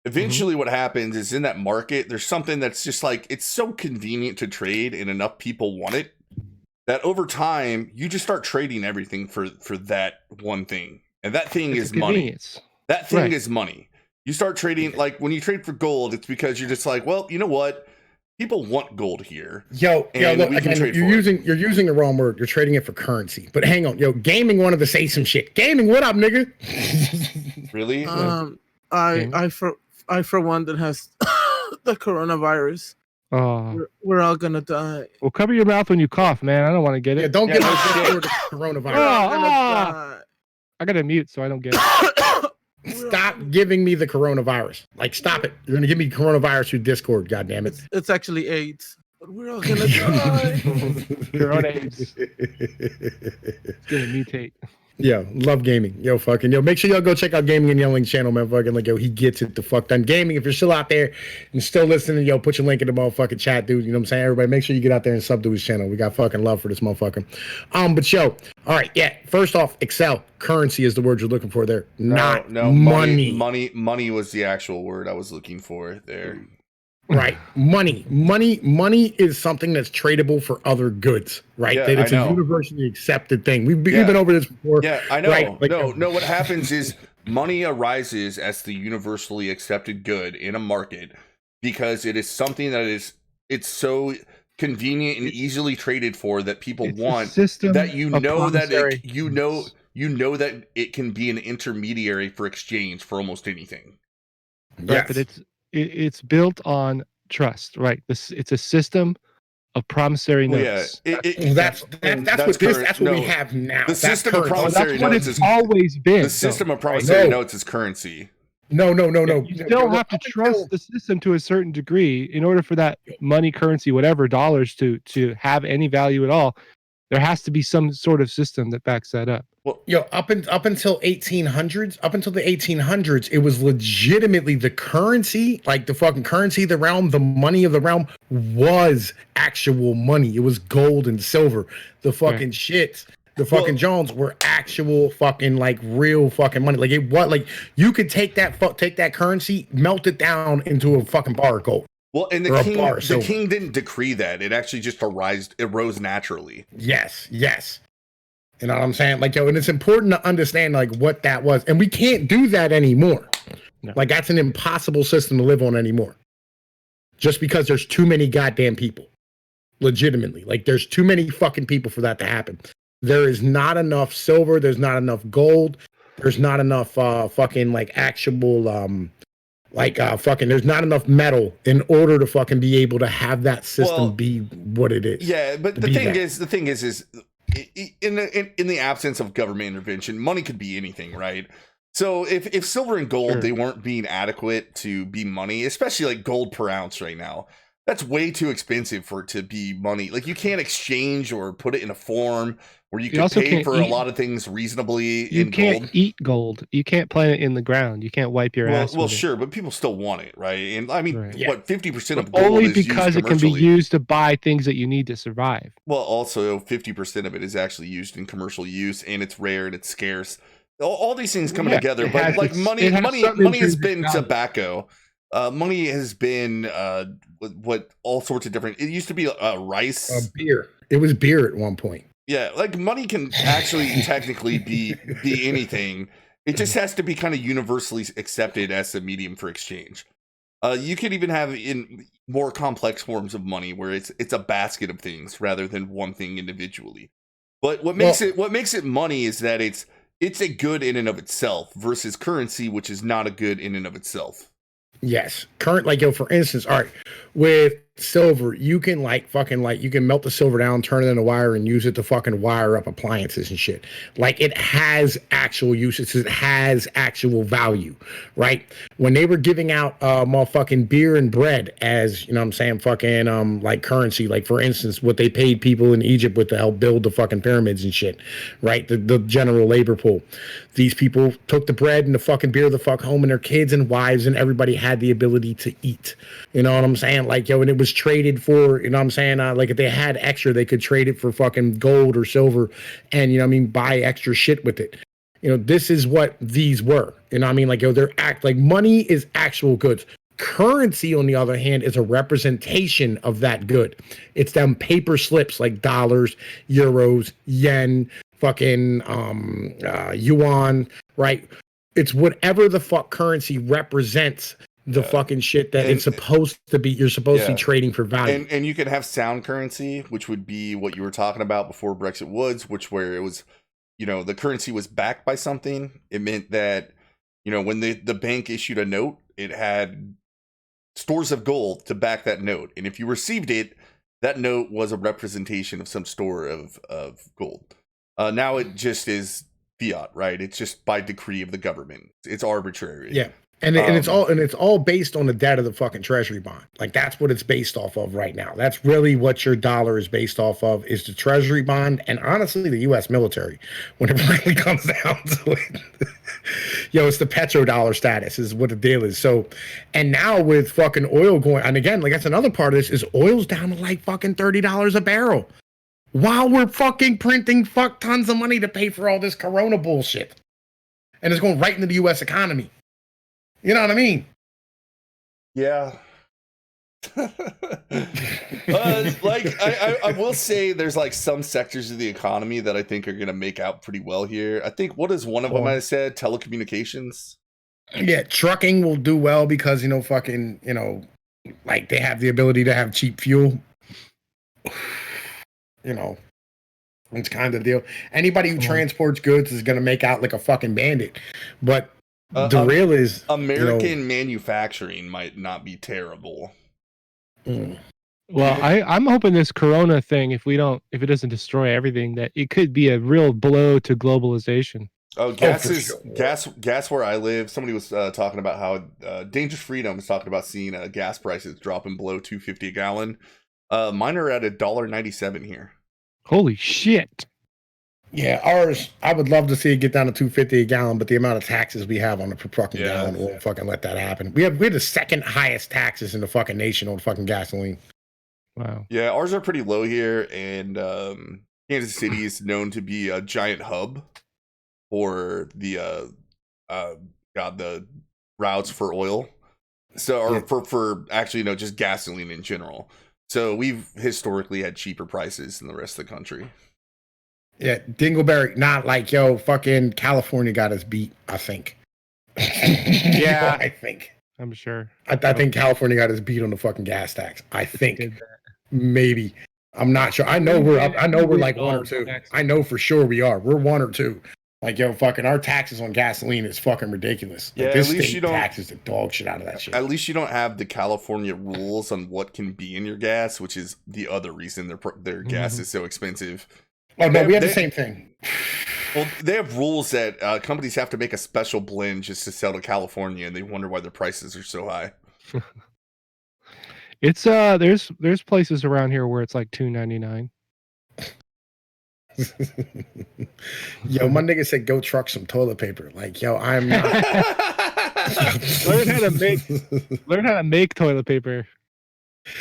Speaker 4: Eventually, what happens is in that market, there's something that's just like, it's so convenient to trade and enough people want it that over time, you just start trading everything for that one thing. And that thing is money. That thing is money. You start trading, like when you trade for gold, it's because you're just like, well, you know what? People want gold here.
Speaker 3: Look, again, you're using the wrong word. You're trading it for currency. But hang on, gaming wanted to say some shit. Gaming, what up, nigga?
Speaker 4: Really?
Speaker 6: I for one that has the coronavirus. We're all gonna die.
Speaker 5: Well, cover your mouth when you cough, man. I don't want to get it.
Speaker 3: Yeah, don't get the coronavirus.
Speaker 5: I gotta mute so I don't get it.
Speaker 3: Stop giving me the coronavirus. Like, stop it. You're gonna give me coronavirus through Discord, goddammit.
Speaker 6: It's actually AIDS. But we're all gonna die.
Speaker 5: Corona AIDS. It's gonna mutate.
Speaker 3: Yo, love gaming. Make sure y'all go check out Gaming and Yelling's channel, man. He gets it the fuck done. Gaming, if you're still out there and still listening, put your link in the motherfucking chat, dude. You know what I'm saying? Everybody, make sure you get out there and sub to his channel. We got fucking love for this motherfucker. All right, yeah. First off, Excel, currency is the word you're looking for there. No, money.
Speaker 4: Money was the actual word I was looking for there.
Speaker 3: Right. Money is something that's tradable for other goods, right?
Speaker 4: Yeah,
Speaker 3: that it's a universally accepted thing. We've been over this before.
Speaker 4: Yeah, I know.
Speaker 3: Right?
Speaker 4: No, what happens is money arises as the universally accepted good in a market because it is something that it's so convenient and easily traded for that people want,
Speaker 5: system
Speaker 4: that you know that it can be an intermediary for exchange for almost anything.
Speaker 5: Right, but it's built on trust, right? It's a system of promissory notes.
Speaker 3: Yeah, that's what we have now.
Speaker 4: The system of promissory notes is
Speaker 5: always been.
Speaker 4: The system of promissory notes is currency.
Speaker 3: No.
Speaker 5: You still have to trust the system to a certain degree in order for that money, currency, whatever, dollars to have any value at all. There has to be some sort of system that backs that up.
Speaker 3: Well, up until 1800s, up until the 1800s, it was legitimately the currency, like the fucking currency of the realm, the money of the realm was actual money. It was gold and silver. The fucking shits, the fucking Jones were actual fucking like real fucking money. Like it was like you could take that currency, melt it down into a fucking bar of gold.
Speaker 4: Well, and the king didn't decree that. It actually just arose naturally.
Speaker 3: Yes. You know what I'm saying? Like, and it's important to understand like what that was. And we can't do that anymore. No. Like that's an impossible system to live on anymore. Just because there's too many goddamn people. Legitimately. Like there's too many fucking people for that to happen. There is not enough silver, there's not enough gold, there's not enough fucking like actual there's not enough metal in order to fucking be able to have that system be what it is.
Speaker 4: Yeah, but the thing is in the absence of government intervention, money could be anything, right? So if silver and gold they weren't being adequate to be money, especially like gold per ounce right now, that's way too expensive for it to be money. Like you can't exchange or put it in a form where you can pay for a lot of things reasonably.
Speaker 5: You can't eat gold. You can't plant it in the ground. You can't wipe your ass.
Speaker 4: Well, sure, but people still want it, right? And I mean, what 50% of gold
Speaker 5: only
Speaker 4: is
Speaker 5: because
Speaker 4: used
Speaker 5: it can be used to buy things that you need to survive.
Speaker 4: Well, also 50% of it is actually used in commercial use, and it's rare and it's scarce. All these things come together, but like money has been tobacco. Money has been what all sorts of different. It used to be rice,
Speaker 3: beer. It was beer at one point.
Speaker 4: Yeah, like money can actually technically be anything. It just has to be kind of universally accepted as a medium for exchange. You could even have in more complex forms of money where it's a basket of things rather than one thing individually. But what makes it money is that it's a good in and of itself versus currency, which is not a good in and of itself.
Speaker 3: Yes. For instance, all right, with silver, you can you can melt the silver down, turn it into wire, and use it to fucking wire up appliances and shit. Like it has actual uses, it has actual value, right? When they were giving out motherfucking beer and bread as, you know what I'm saying, fucking like currency, like for instance, what they paid people in Egypt with to help build the fucking pyramids and shit, right? The general labor pool. These people took the bread and the fucking beer the fuck home, and their kids and wives and everybody had the ability to eat. You know what I'm saying? Like, and it was traded for, you know what I'm saying? Like if they had extra, they could trade it for fucking gold or silver and, you know what I mean, buy extra shit with it. You know, this is what these were. You know what I mean? Like, like money is actual goods. Currency, on the other hand, is a representation of that good. It's them paper slips like dollars, euros, yen, fucking yuan, right? It's whatever the fuck currency represents the fucking shit that it's supposed to be. You're supposed to be trading for value.
Speaker 4: And you could have sound currency, which would be what you were talking about before Brexit Woods, where it was, you know, the currency was backed by something. It meant that, you know, when the bank issued a note, it had stores of gold to back that note. And if you received it, that note was a representation of some store of gold. Now it just is fiat, right? It's just by decree of the government. It's arbitrary.
Speaker 3: Yeah. And it's all based on the debt of the fucking treasury bond. Like that's what it's based off of right now. That's really what your dollar is based off of, is the treasury bond and honestly the US military when it really comes down to it. It's the petrodollar status is what the deal is. So, and now with fucking oil going, and again, like that's another part of this, is oil's down to like fucking $30 a barrel. While we're fucking printing fuck tons of money to pay for all this corona bullshit. And it's going right into the US economy. You know what I mean?
Speaker 4: Yeah. I will say there's like some sectors of the economy that I think are going to make out pretty well here. I think, what is one of them I said? Telecommunications.
Speaker 3: Yeah, trucking will do well because, like they have the ability to have cheap fuel. it's kind of the deal. Anybody who transports goods is going to make out like a fucking bandit. But the real is
Speaker 4: American manufacturing might not be terrible.
Speaker 5: Well, I'm hoping this Corona thing, if it doesn't destroy everything, that it could be a real blow to globalization.
Speaker 4: Gas where I live. Somebody was talking about how Dangerous Freedom was talking about seeing gas prices dropping below $2.50 a gallon. Mine are at $1.97 here.
Speaker 5: Holy shit!
Speaker 3: Yeah, ours. I would love to see it get down to $2.50 a gallon, but the amount of taxes we have on the per fucking gallon won't fucking let that happen. We're the second highest taxes in the fucking nation on fucking gasoline.
Speaker 5: Wow.
Speaker 4: Yeah, ours are pretty low here, and Kansas City is known to be a giant hub for the the routes for oil. So, for actually, just gasoline in general. So we've historically had cheaper prices than the rest of the country.
Speaker 3: Yeah, Dingleberry, not like fucking California got us beat. I think.
Speaker 5: Yeah,
Speaker 3: I think.
Speaker 5: I'm sure.
Speaker 3: I think California got us beat on the fucking gas tax. I think. Maybe. I'm not sure. I know we're up. I know we're like 1 or 2. I know for sure we are. We're 1 or 2. Like, fucking our taxes on gasoline is fucking ridiculous. Like,
Speaker 4: yeah,
Speaker 3: this state taxes the dog shit out of that shit.
Speaker 4: At least you don't have the California rules on what can be in your gas, which is the other reason their gas is so expensive.
Speaker 3: Oh, no, we have the same thing.
Speaker 4: Well, they have rules that companies have to make a special blend just to sell to California, and they wonder why their prices are so high.
Speaker 5: It's there's places around here where it's like $2.99.
Speaker 3: Yo, my nigga said go truck some toilet paper. Like, I'm not.
Speaker 5: learn how to make toilet paper.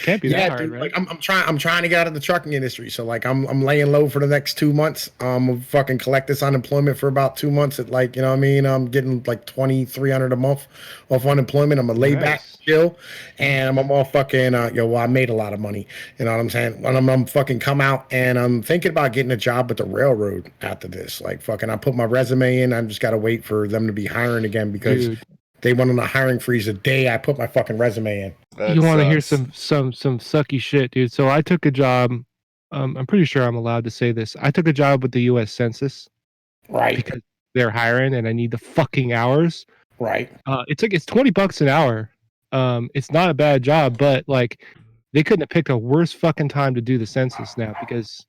Speaker 5: Can't be that hard, dude, right?
Speaker 3: Like, I'm trying to get out of the trucking industry. So like I'm laying low for the next 2 months. I'll fucking collect this unemployment for about 2 months at like, I'm getting like $2,300 a month off unemployment. I'm gonna lay back, chill, and I'm all fucking I made a lot of money. You know what I'm saying? When I'm fucking come out, and I'm thinking about getting a job at the railroad after this. Like fucking I put my resume in. I just gotta wait for them to be hiring again because they went on a hiring freeze the day I put my fucking resume in.
Speaker 5: You want to hear some sucky shit, dude? So I took a job. I'm pretty sure I'm allowed to say this. I took a job with the U.S. Census,
Speaker 3: right?
Speaker 5: Because they're hiring, and I need the fucking hours,
Speaker 3: right?
Speaker 5: It's $20 an hour. It's not a bad job, but like they couldn't have picked a worse fucking time to do the census now because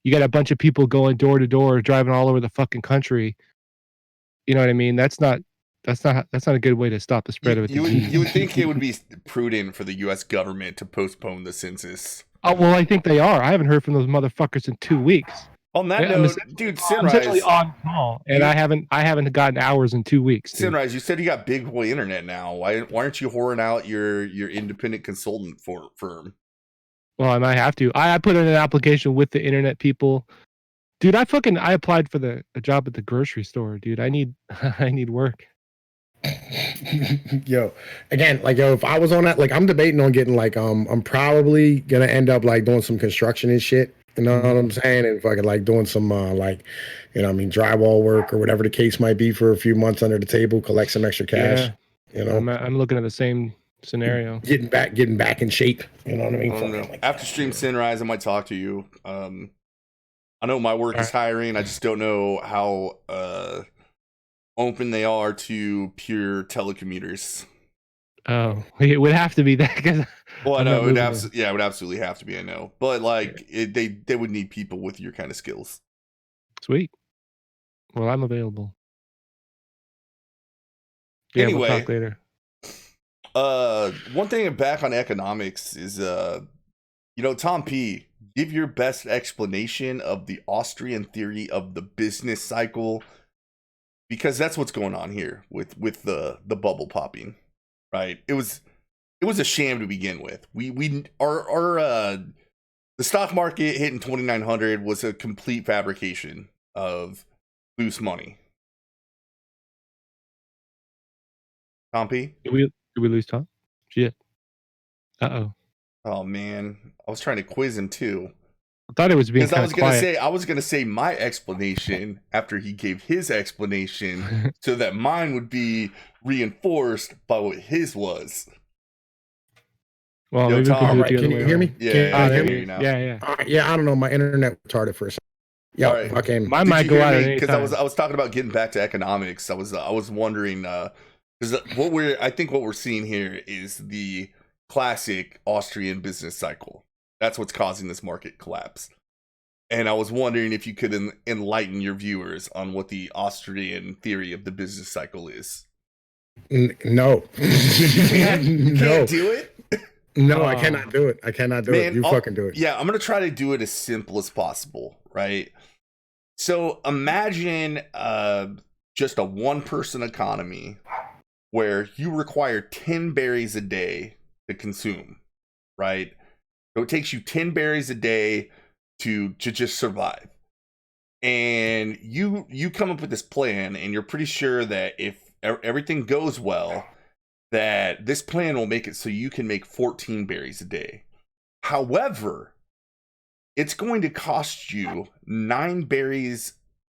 Speaker 5: you got a bunch of people going door to door, driving all over the fucking country. You know what I mean? That's not a good way to stop the spread of it.
Speaker 4: You would think it would be prudent for the U.S. government to postpone the census.
Speaker 5: Oh well, I think they are. I haven't heard from those motherfuckers in 2 weeks.
Speaker 4: On that note, dude, Sinrise,
Speaker 5: I'm essentially on call, and I haven't gotten hours in 2 weeks. Dude.
Speaker 4: Sinrise, you said you got big boy internet now. Why aren't you whoring out your independent consultant firm?
Speaker 5: Well, I might have to. I put in an application with the internet people. Dude, I applied for a job at the grocery store, dude. I need work.
Speaker 3: Yo, again, like if I was on that, like I'm debating on getting like I'm probably gonna end up like doing some construction and shit. You know what I'm saying? And fucking like doing some drywall work or whatever the case might be for a few months under the table, collect some extra cash.
Speaker 5: Yeah. I'm looking at the same scenario.
Speaker 3: Getting back in shape. You know what I mean?
Speaker 4: Like after stream Sinrise, I might talk to you. I know my work is hiring. I just don't know how open they are to pure telecommuters.
Speaker 5: Oh, it would have to be that.
Speaker 4: Well, I know it would absolutely have to be. I know, but like they would need people with your kind of skills.
Speaker 5: Sweet. Well, I'm available. Yeah,
Speaker 4: anyway,
Speaker 5: we'll talk later.
Speaker 4: One thing back on economics is Tom P, give your best explanation of the Austrian theory of the business cycle. Because that's what's going on here with the bubble popping, right? It was a sham to begin with. The stock market hitting 2,900 was a complete fabrication of loose money. Tom P?
Speaker 5: Did we lose Tom? Shit. Uh-oh.
Speaker 4: Oh man, I was trying to quiz him too.
Speaker 5: I thought it was being kind of quiet.
Speaker 4: I was gonna say my explanation after he gave his explanation, so that mine would be reinforced by what his was.
Speaker 5: Well,
Speaker 4: Yo,
Speaker 5: maybe we can
Speaker 4: Tom,
Speaker 5: do it
Speaker 3: Right,
Speaker 5: the
Speaker 3: can
Speaker 5: other
Speaker 3: you
Speaker 5: way
Speaker 3: hear
Speaker 5: around.
Speaker 3: me?
Speaker 4: Yeah,
Speaker 3: Can
Speaker 4: I
Speaker 3: you
Speaker 4: can
Speaker 3: hear
Speaker 4: hear
Speaker 3: me?
Speaker 4: you now.
Speaker 5: Yeah.
Speaker 3: All right, yeah, I don't know. My internet retarded for a second. Yo,
Speaker 4: All right.
Speaker 3: okay.
Speaker 5: Mine
Speaker 4: Did
Speaker 5: might
Speaker 4: you
Speaker 5: go
Speaker 4: hear
Speaker 5: out at
Speaker 4: me?
Speaker 5: any
Speaker 4: Because
Speaker 5: time.
Speaker 4: I was talking about getting back to economics. I was wondering because I think what we're seeing here is the classic Austrian business cycle. That's what's causing this market collapse. And I was wondering if you could enlighten your viewers on what the Austrian theory of the business cycle is.
Speaker 3: No.
Speaker 4: You can't do it?
Speaker 3: No, I cannot do it. I cannot do it. You fucking do it.
Speaker 4: Yeah, I'm going to try to do it as simple as possible, right? So imagine just a one-person economy where you require 10 berries a day to consume, right? So it takes you 10 berries a day to just survive. And you come up with this plan, and you're pretty sure that if everything goes well, that this plan will make it so you can make 14 berries a day. However, it's going to cost you 9 berries.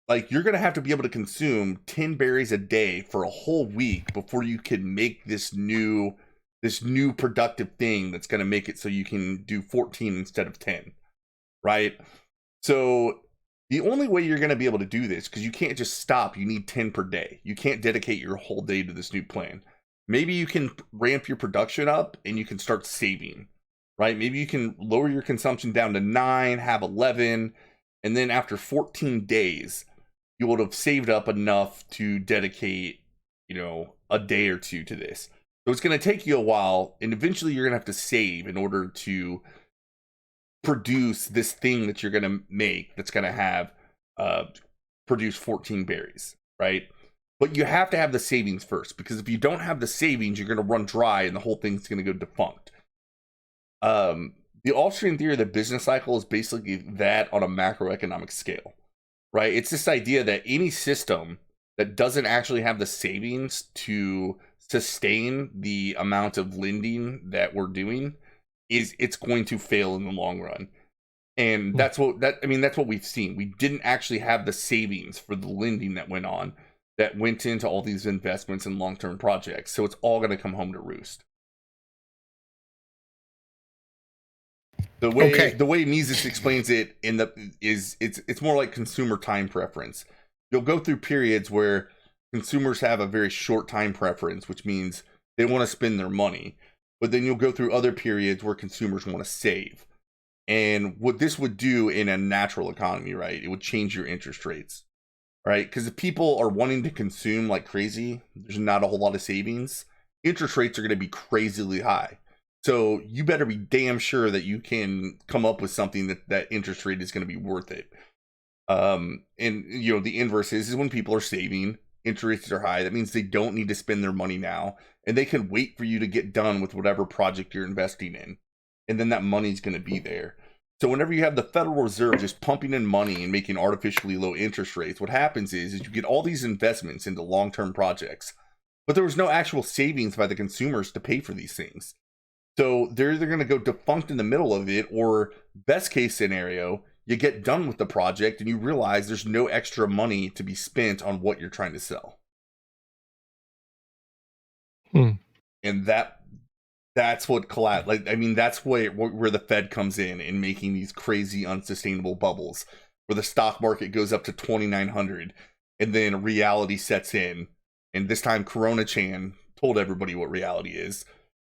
Speaker 4: Like, you're going to have to be able to consume 10 berries a day for a whole week before you can make this new productive thing that's going to make it so you can do 14 instead of 10, right? So the only way you're going to be able to do this, because you can't just stop, you need 10 per day. You can't dedicate your whole day to this new plan. Maybe you can ramp your production up and you can start saving, right? Maybe you can lower your consumption down to 9, have 11, and then after 14 days, you would have saved up enough to dedicate, a day or two to this. So it's going to take you a while, and eventually you're going to have to save in order to produce this thing that you're going to make that's going to have produce 14 berries, right? But you have to have the savings first, because if you don't have the savings, you're going to run dry and the whole thing's going to go defunct. The Austrian theory of the business cycle is basically that on a macroeconomic scale, right? It's this idea that any system that doesn't actually have the savings to sustain the amount of lending that we're doing it's going to fail in the long run. And that's what we've seen. We didn't actually have the savings for the lending that went into all these investments in long-term projects. So it's all going to come home to roost. The way Mises explains it it's more like consumer time preference. You'll go through periods where consumers have a very short time preference, which means they want to spend their money. But then you'll go through other periods where consumers want to save. And what this would do in a natural economy, right? It would change your interest rates, right? Because if people are wanting to consume like crazy, there's not a whole lot of savings. Interest rates are going to be crazily high. So you better be damn sure that you can come up with something that interest rate is going to be worth it. And the inverse is when people are saving, interest rates are high. That means they don't need to spend their money now, and they can wait for you to get done with whatever project you're investing in, and then that money's going to be there. So whenever you have the Federal Reserve just pumping in money and making artificially low interest rates, what happens is you get all these investments into long-term projects, but there was no actual savings by the consumers to pay for these things. So they're either going to go defunct in the middle of it, or best case scenario, you get done with the project and you realize there's no extra money to be spent on what you're trying to sell. And that's what collapse. That's where the Fed comes in making these crazy unsustainable bubbles, where the stock market goes up to 2,900, and then reality sets in. And this time, Corona Chan told everybody what reality is,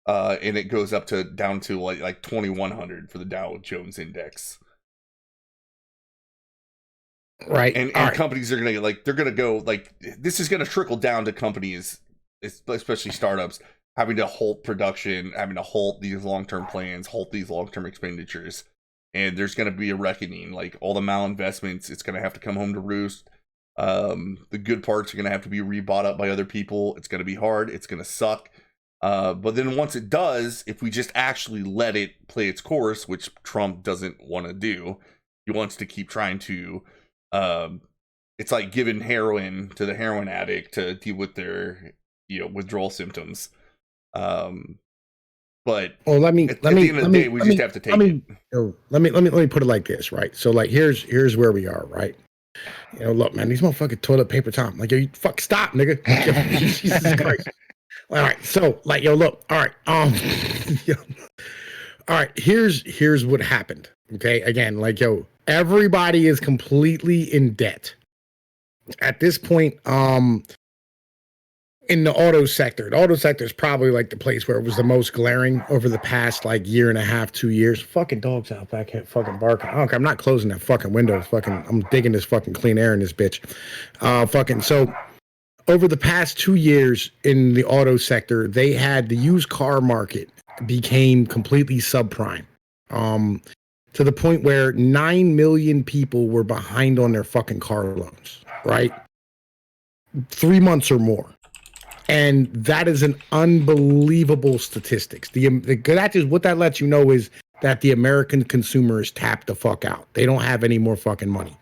Speaker 4: and it goes up down to like 2,100 for the Dow Jones Index.
Speaker 3: Right.
Speaker 4: And companies are gonna go this is gonna trickle down to companies, especially startups, having to halt production, having to halt these long-term plans, halt these long-term expenditures. And there's gonna be a reckoning. Like, all the malinvestments, it's gonna have to come home to roost. The good parts are gonna have to be rebought up by other people. It's gonna be hard, it's gonna suck. But then once it does, if we just actually let it play its course, which Trump doesn't want to do, he wants to keep trying to it's like giving heroin to the heroin addict to deal with their withdrawal symptoms. But
Speaker 3: let me
Speaker 4: at the end of the day, we just have to take it.
Speaker 3: Let me put it like this, right? So like here's where we are, right? Look, man, these motherfucking toilet paper time. Like, you fuck stop, nigga. Jesus Christ. All right, so look, all right, All right, here's what happened. Okay, again, like everybody is completely in debt at this point. In the auto sector, is probably like the place where it was the most glaring over the past like year and a half, 2 years. Fucking dogs out back here fucking barking. Okay, I'm not closing that fucking window. I'm digging this fucking clean air in this bitch. So over the past 2 years in the auto sector, they had the used car market became completely subprime. To the point where 9 million people were behind on their fucking car loans, right? 3 months or more. And that is an unbelievable statistics. That is what that lets you know is that the American consumer is tapped the fuck out. They don't have any more fucking money.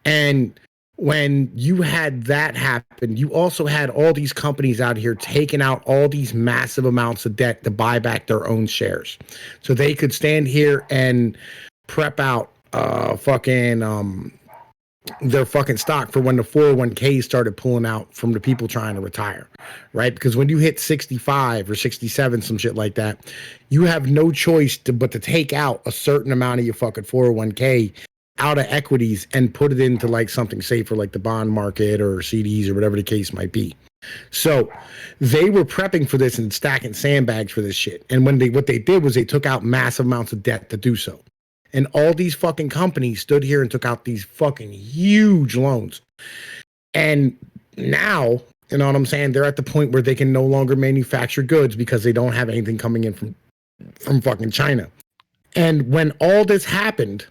Speaker 3: And when you had that happen, you also had all these companies out here taking out all these massive amounts of debt to buy back their own shares. So they could stand here and prep out their fucking stock for when the 401k started pulling out from the people trying to retire, right? Because when you hit 65 or 67, some shit like that, you have no choice but to take out a certain amount of your fucking 401k out of equities and put it into like something safer like the bond market or CDs or whatever the case might be. So they were prepping for this and stacking sandbags for this shit. And what they did was they took out massive amounts of debt to do so. And all these fucking companies stood here and took out these fucking huge loans. And now, you know what I'm saying? They're at the point where they can no longer manufacture goods because they don't have anything coming in from fucking China. And when all this happened,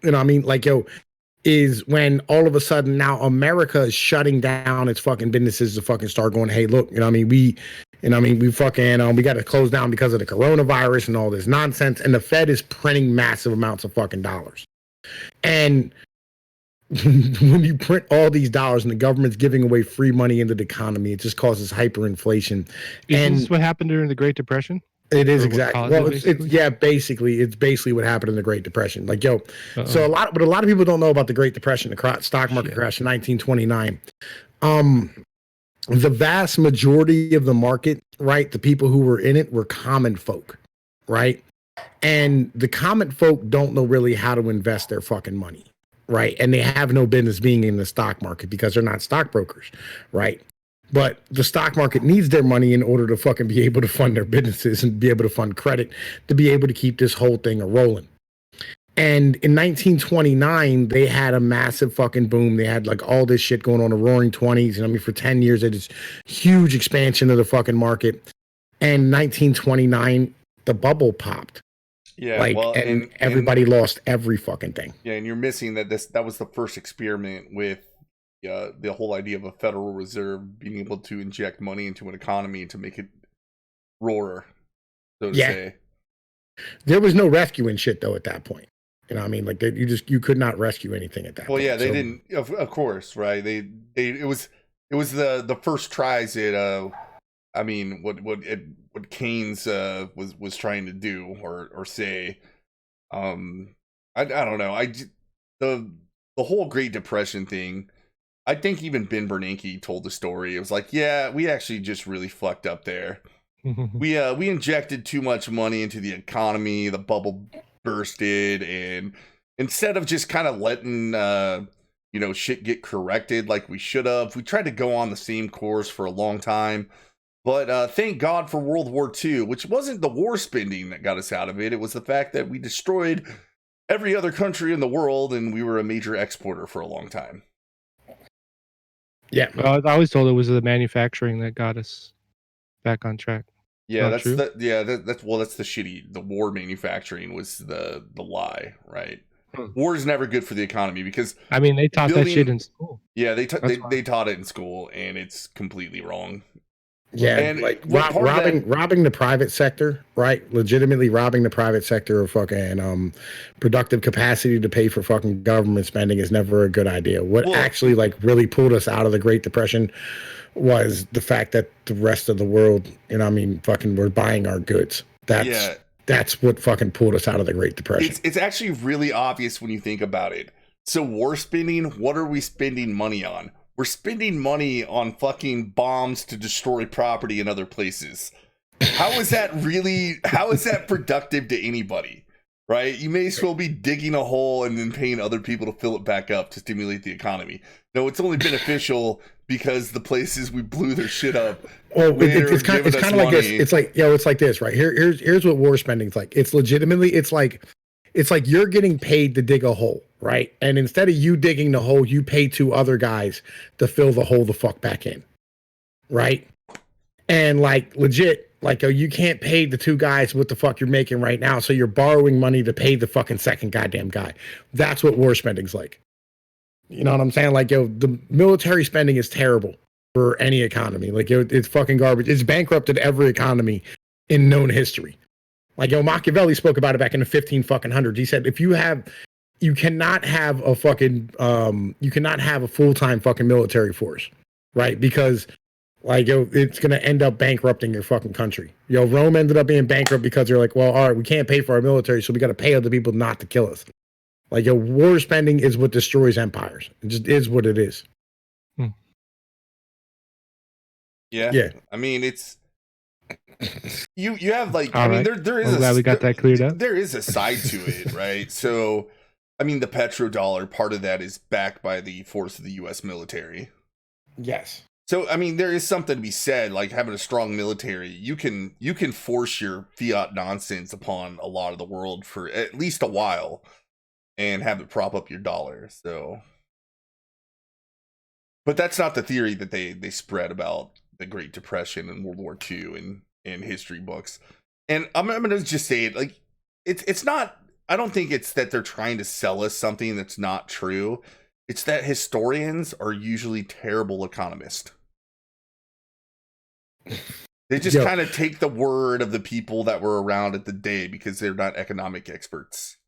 Speaker 3: you know what I mean? Like, is when all of a sudden now America is shutting down its fucking businesses to fucking start going, hey, look, you know what I mean? We fucking, we got to close down because of the coronavirus and all this nonsense. And the Fed is printing massive amounts of fucking dollars. And when you print all these dollars and the government's giving away free money into the economy, it just causes hyperinflation.
Speaker 5: Isn't this what happened during the Great Depression?
Speaker 3: It is exactly. Well, it's basically what happened in the Great Depression. Like, so a lot of people don't know about the Great Depression, the stock market crash in 1929. The vast majority of the market, right, the people who were in it were common folk, right? And the common folk don't know really how to invest their fucking money, right? And they have no business being in the stock market because they're not stockbrokers, right? But the stock market needs their money in order to fucking be able to fund their businesses and be able to fund credit to be able to keep this whole thing rolling. And in 1929, they had a massive fucking boom. They had like all this shit going on, the roaring 20s. And I mean, for 10 years, they had this huge expansion of the fucking market. And 1929, the bubble popped.
Speaker 4: Yeah,
Speaker 3: like,
Speaker 4: well,
Speaker 3: and everybody lost every fucking thing.
Speaker 4: Yeah, and you're missing that was the first experiment with the whole idea of a Federal Reserve being able to inject money into an economy to make it roar, so to say.
Speaker 3: There was no rescuing shit though at that point. You know what I mean? Like you could not rescue anything at that point.
Speaker 4: Well, yeah, they didn't. Of course, right? It was the first tries at I mean, what Keynes was trying to do or say. I don't know. The whole Great Depression thing. I think even Ben Bernanke told the story. It was like, yeah, we actually just really fucked up there. We injected too much money into the economy. The bubble bursted, and instead of just kind of letting shit get corrected like we should have, we tried to go on the same course for a long time. But thank God for World War II, which wasn't the war spending that got us out of it. It was the fact that we destroyed every other country in the world, and we were a major exporter for a long time.
Speaker 3: Yeah,
Speaker 5: I always told it was the manufacturing that got us back on track.
Speaker 4: Yeah, that's true. That's the shitty. The war manufacturing was the lie, right? War is never good for the economy because
Speaker 5: I mean they taught that shit in school.
Speaker 4: Yeah, they taught it in school, and it's completely wrong.
Speaker 3: Yeah, and like robbing the private sector, right? Legitimately robbing the private sector of fucking productive capacity to pay for fucking government spending is never a good idea. What actually like really pulled us out of the Great Depression was the fact that the rest of the world, you know, I mean, fucking were buying our goods. That's what fucking pulled us out of the Great Depression.
Speaker 4: It's actually really obvious when you think about it. So war spending, what are we spending money on? We're spending money on fucking bombs to destroy property in other places. How is that productive to anybody? Right? You may as well be digging a hole and then paying other people to fill it back up to stimulate the economy. No, it's only beneficial because the places we blew their shit up.
Speaker 7: Well, it's kind of like this. It's like, it's like this, right? Here's what war spending's like. It's legitimately, it's like you're getting paid to dig a hole, right? And instead of you digging the hole, you pay 2 other guys to fill the hole the fuck back in, right? And like legit, like, you can't pay the 2 guys what the fuck you're making right now, so you're borrowing money to pay the fucking second goddamn guy. That's what war spending's like. You know what I'm saying? Like, the military spending is terrible for any economy. Like, it's fucking garbage. It's bankrupted every economy in known history. Like, Machiavelli spoke about it back in the 1500s. He said, you cannot have a full-time fucking military force, right? Because like, it's going to end up bankrupting your fucking country. Rome ended up being bankrupt because they're like, well, all right, we can't pay for our military, so we got to pay other people not to kill us. Like, war spending is what destroys empires. It just is what it is.
Speaker 4: Yeah. I mean, it's you have like,
Speaker 5: all right.
Speaker 4: there is.
Speaker 5: I'm glad we got that cleared up.
Speaker 4: There is a side to it, right? So, I mean, the petrodollar, part of that is backed by the force of the U.S. military.
Speaker 7: Yes.
Speaker 4: So, I mean, there is something to be said, like having a strong military. You can force your fiat nonsense upon a lot of the world for at least a while and have it prop up your dollar. So, but that's not the theory that they spread about the Great Depression and World War II in history books. And I'm going to just say it, like, it's not, I don't think it's that they're trying to sell us something that's not true. It's that historians are usually terrible economists. They just kind of take the word of the people that were around at the day because they're not economic experts.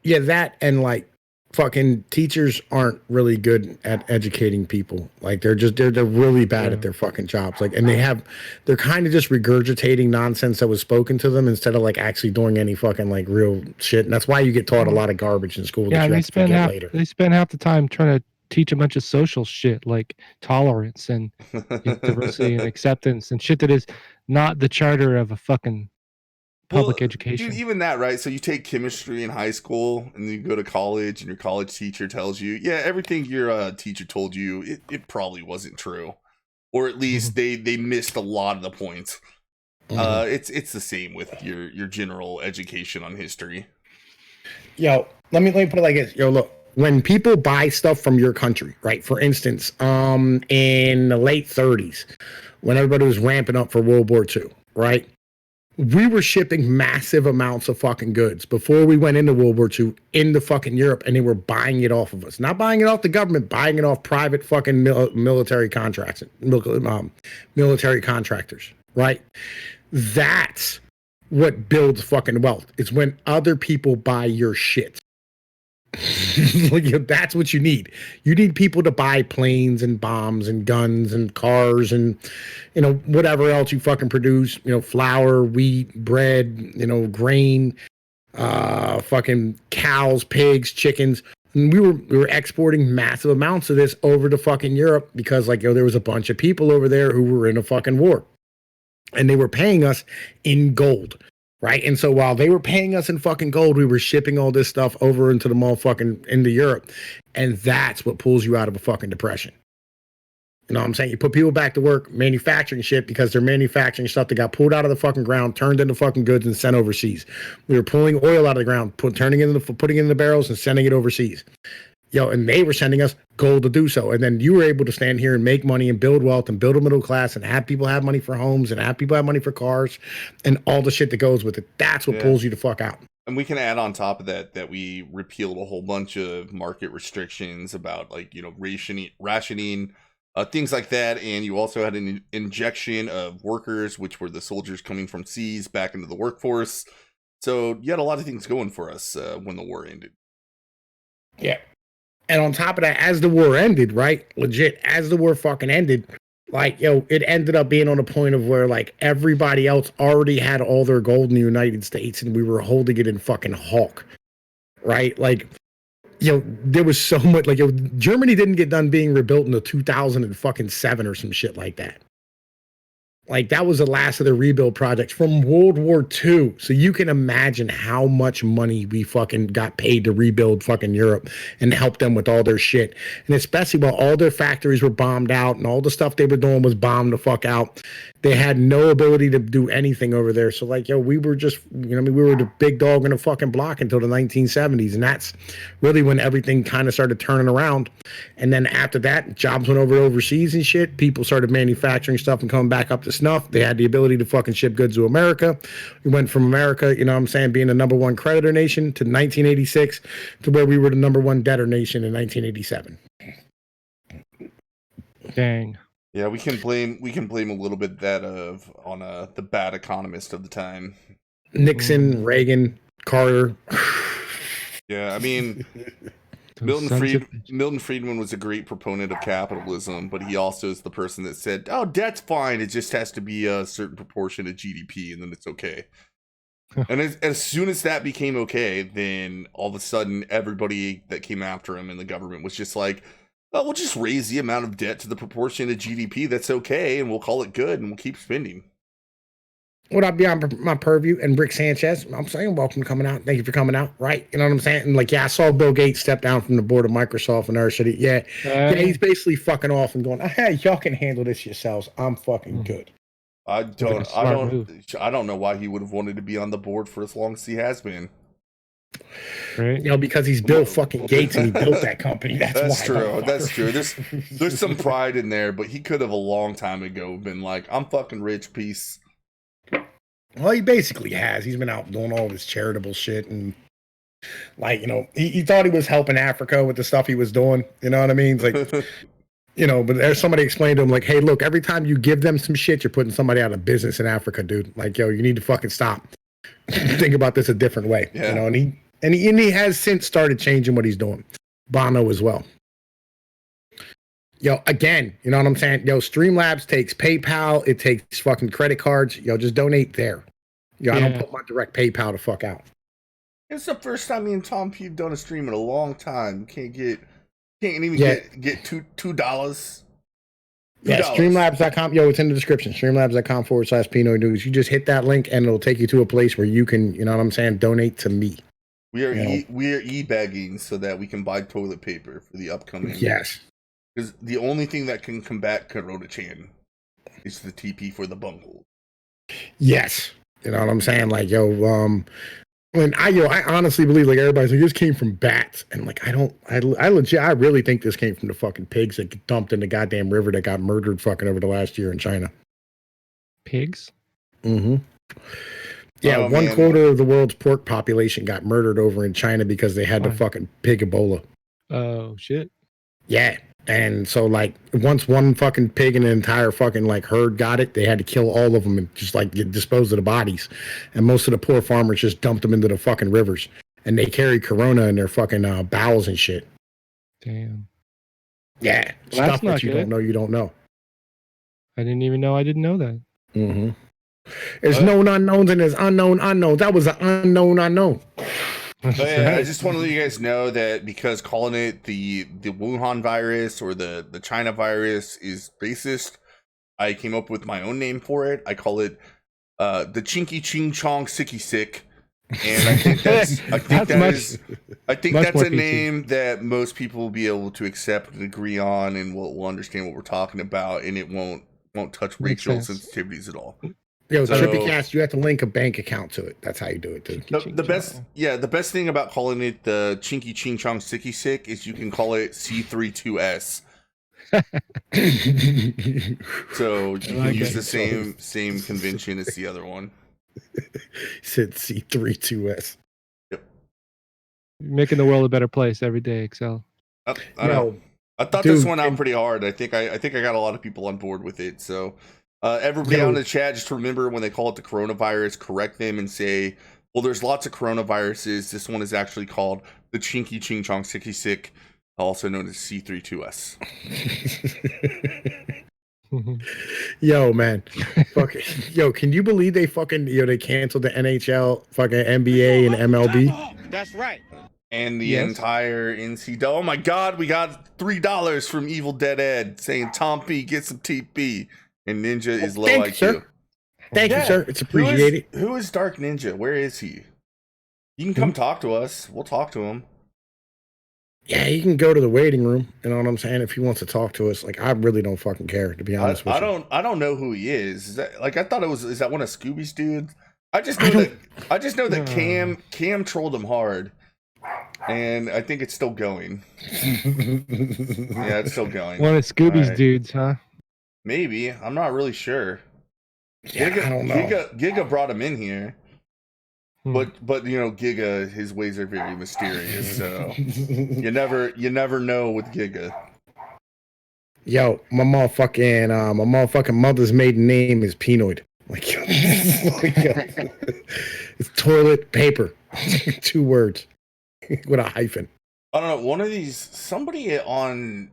Speaker 7: Yeah, that, and like fucking teachers aren't really good at educating people. Like, they're really bad at their fucking jobs. Like, and they're kind of just regurgitating nonsense that was spoken to them instead of like actually doing any fucking like real shit. And that's why you get taught a lot of garbage in school.
Speaker 5: Yeah, they spend half the time trying to teach a bunch of social shit like tolerance and diversity and acceptance and shit that is not the charter of a fucking public education.
Speaker 4: Dude, even that, right? So you take chemistry in high school and you go to college and your college teacher tells you, yeah, everything your teacher told you, it probably wasn't true. Or at least they missed a lot of the points. It's the same with your general education on history.
Speaker 7: Let me put it like this. Look, when people buy stuff from your country, right? For instance, in the late 30s, when everybody was ramping up for World War II, right? We were shipping massive amounts of fucking goods before we went into World War II into fucking Europe, and they were buying it off of us. Not buying it off the government, buying it off private fucking military contracts, military contractors, right? That's what builds fucking wealth. It's when other people buy your shit. Like, that's what you need. You need people to buy planes and bombs and guns and cars and whatever else you fucking produce. Flour, wheat, bread, grain, fucking cows, pigs, chickens. And we were exporting massive amounts of this over to fucking Europe because there was a bunch of people over there who were in a fucking war, and they were paying us in gold. Right. And so while they were paying us in fucking gold, we were shipping all this stuff over into the motherfucking into Europe. And that's what pulls you out of a fucking depression. You know what I'm saying? You put people back to work manufacturing shit because they're manufacturing stuff that got pulled out of the fucking ground, turned into fucking goods and sent overseas. We were pulling oil out of the ground, putting it in the barrels and sending it overseas. And they were sending us gold to do so. And then you were able to stand here and make money and build wealth and build a middle class and have people have money for homes and have people have money for cars and all the shit that goes with it. That's what pulls you the fuck out.
Speaker 4: And we can add on top of that we repealed a whole bunch of market restrictions about rationing, things like that. And you also had an injection of workers, which were the soldiers coming from seas back into the workforce. So you had a lot of things going for us when the war ended.
Speaker 7: Yeah. And on top of that, as the war ended, right? Legit, as the war fucking ended, it ended up being on a point of where everybody else already had all their gold in the United States and we were holding it in fucking hawk, right? There was so much, Germany didn't get done being rebuilt until 2007 or some shit like that. Like that was the last of the rebuild projects from World War II. So you can imagine how much money we fucking got paid to rebuild fucking Europe and help them with all their shit. And especially while all their factories were bombed out and all the stuff they were doing was bombed the fuck out. They had no ability to do anything over there. So like, yo, we were just, we were the big dog in the fucking block until the 1970s. And that's really when everything kind of started turning around. And then after that, jobs went overseas and shit. People started manufacturing stuff and coming back up to snuff. They had the ability to fucking ship goods to America. We went from America, being the number one creditor nation to 1986 to where we were the number one debtor nation in 1987.
Speaker 5: Dang.
Speaker 4: Yeah, we can blame a little bit that on the bad economist of the time.
Speaker 7: Nixon, Reagan, Carter.
Speaker 4: Yeah, I mean, Milton Friedman was a great proponent of capitalism, but he also is the person that said, "Oh, debt's fine. It just has to be a certain proportion of GDP, and then it's okay." And as soon as that became okay, then all of a sudden everybody that came after him in the government was just like, "Oh, we'll just raise the amount of debt to the proportion of GDP that's okay, and we'll call it good, and we'll keep spending."
Speaker 7: Would I be on my purview? And Rick Sanchez, I'm saying, welcome coming out. Thank you for coming out. Right. You know what I'm saying? And like, yeah, I saw Bill Gates step down from the board of Microsoft and Earth City. Yeah. He's basically fucking off and going, hey, y'all can handle this yourselves. I'm fucking good.
Speaker 4: I don't know why he would have wanted to be on the board for as long as he has been.
Speaker 5: Right.
Speaker 7: Because he's Bill fucking Gates and he built that company. That's
Speaker 4: true. That's true. There's some pride in there, but he could have a long time ago been like, I'm fucking rich, peace.
Speaker 7: Well, he basically has. He's been out doing all this charitable shit and he thought he was helping Africa with the stuff he was doing. You know what I mean? It's like, but there's somebody explained to him like, hey, look, every time you give them some shit, you're putting somebody out of business in Africa, dude. Like, yo, you need to fucking stop. Think about this a different way.
Speaker 4: Yeah.
Speaker 7: And he has since started changing what he's doing. Bono as well. Yo, again, you know what I'm saying? Yo, Streamlabs takes PayPal. It takes fucking credit cards. Yo, just donate there. Yo, I don't put my direct PayPal to fuck out.
Speaker 4: It's the first time me and Tom P have done a stream in a long time. Can't even get $2.
Speaker 7: Yeah, Streamlabs.com. Yo, it's in the description. Streamlabs.com/Pnoid News. You just hit that link and it'll take you to a place where you can, you know what I'm saying, donate to me.
Speaker 4: We are e-bagging so that we can buy toilet paper for the upcoming.
Speaker 7: Yes.
Speaker 4: Because the only thing that can combat Corona Chan is the TP for the bunghole.
Speaker 7: Yes. You know what I'm saying? Like, yo, I honestly believe like everybody's like, this came from bats. And like, I really think this came from the fucking pigs that get dumped in the goddamn river that got murdered fucking over the last year in China.
Speaker 5: Pigs?
Speaker 7: Mm-hmm. Yeah, quarter of the world's pork population got murdered over in China because they had the fucking pig Ebola.
Speaker 5: Oh, shit.
Speaker 7: Yeah. And so, like, once one fucking pig in an entire fucking, like, herd got it, they had to kill all of them and just, like, dispose of the bodies. And most of the poor farmers just dumped them into the fucking rivers. And they carry corona in their fucking bowels and shit.
Speaker 5: Damn.
Speaker 7: Yeah.
Speaker 5: Well,
Speaker 7: stuff that you don't know.
Speaker 5: I didn't even know I didn't know that.
Speaker 7: Mm-hmm. There's known unknowns and there's unknown unknowns. That was an unknown unknown.
Speaker 4: Yeah, I just want to let you guys know that because calling it the Wuhan virus or the China virus is racist, I came up with my own name for it. I call it the Chinky Ching Chong Sicky Sick, and I think that's a name that most people will be able to accept and agree on, and will understand what we're talking about, and it won't touch racial sensitivities at all.
Speaker 7: Yo, TrippyCast, you have to link a bank account to it. That's how you do it, too.
Speaker 4: The best thing about calling it the Chinky Ching Chong Sicky Sick is you can call it C32S. So you can use the same convention as the other one.
Speaker 7: He said C32S.
Speaker 4: Yep.
Speaker 5: Making the world a better place every day, Excel.
Speaker 4: I thought this one out pretty hard. I think I got a lot of people on board with it. So everybody on the chat, just remember when they call it the coronavirus, correct them and say, well, there's lots of coronaviruses. This one is actually called the Chinky Ching Chong Sicky Sick, also known as C32S.
Speaker 7: Yo, man. Yo, can you believe they fucking, they canceled the NHL, fucking NBA and MLB?
Speaker 2: That's right.
Speaker 4: And the entire NCAA. Oh my God, we got $3 from Evil Dead Ed saying, Tom P, get some TP. And Ninja is low
Speaker 7: Thank
Speaker 4: IQ.
Speaker 7: you, sir. Thank you, sir. It's appreciated.
Speaker 4: Who is Dark Ninja? Where is he? You can come talk to us. We'll talk to him.
Speaker 7: Yeah, he can go to the waiting room. You know what I'm saying? If he wants to talk to us, like I really don't fucking care, to be honest with you.
Speaker 4: I don't know who he is. Is that like I thought it was? Is that one of Scooby's dudes? I just know that Cam trolled him hard, and I think it's still going. Yeah, it's still going.
Speaker 5: One of Scooby's dudes, huh?
Speaker 4: Maybe. I'm not really sure.
Speaker 7: Yeah, I don't know.
Speaker 4: Giga brought him in here. But you know, Giga, his ways are very mysterious, so you never know with Giga.
Speaker 7: Yo, my motherfucking mother's maiden name is Pnoid. Like, it's toilet paper. 2 words with a hyphen.
Speaker 4: I don't know. One of these, somebody on,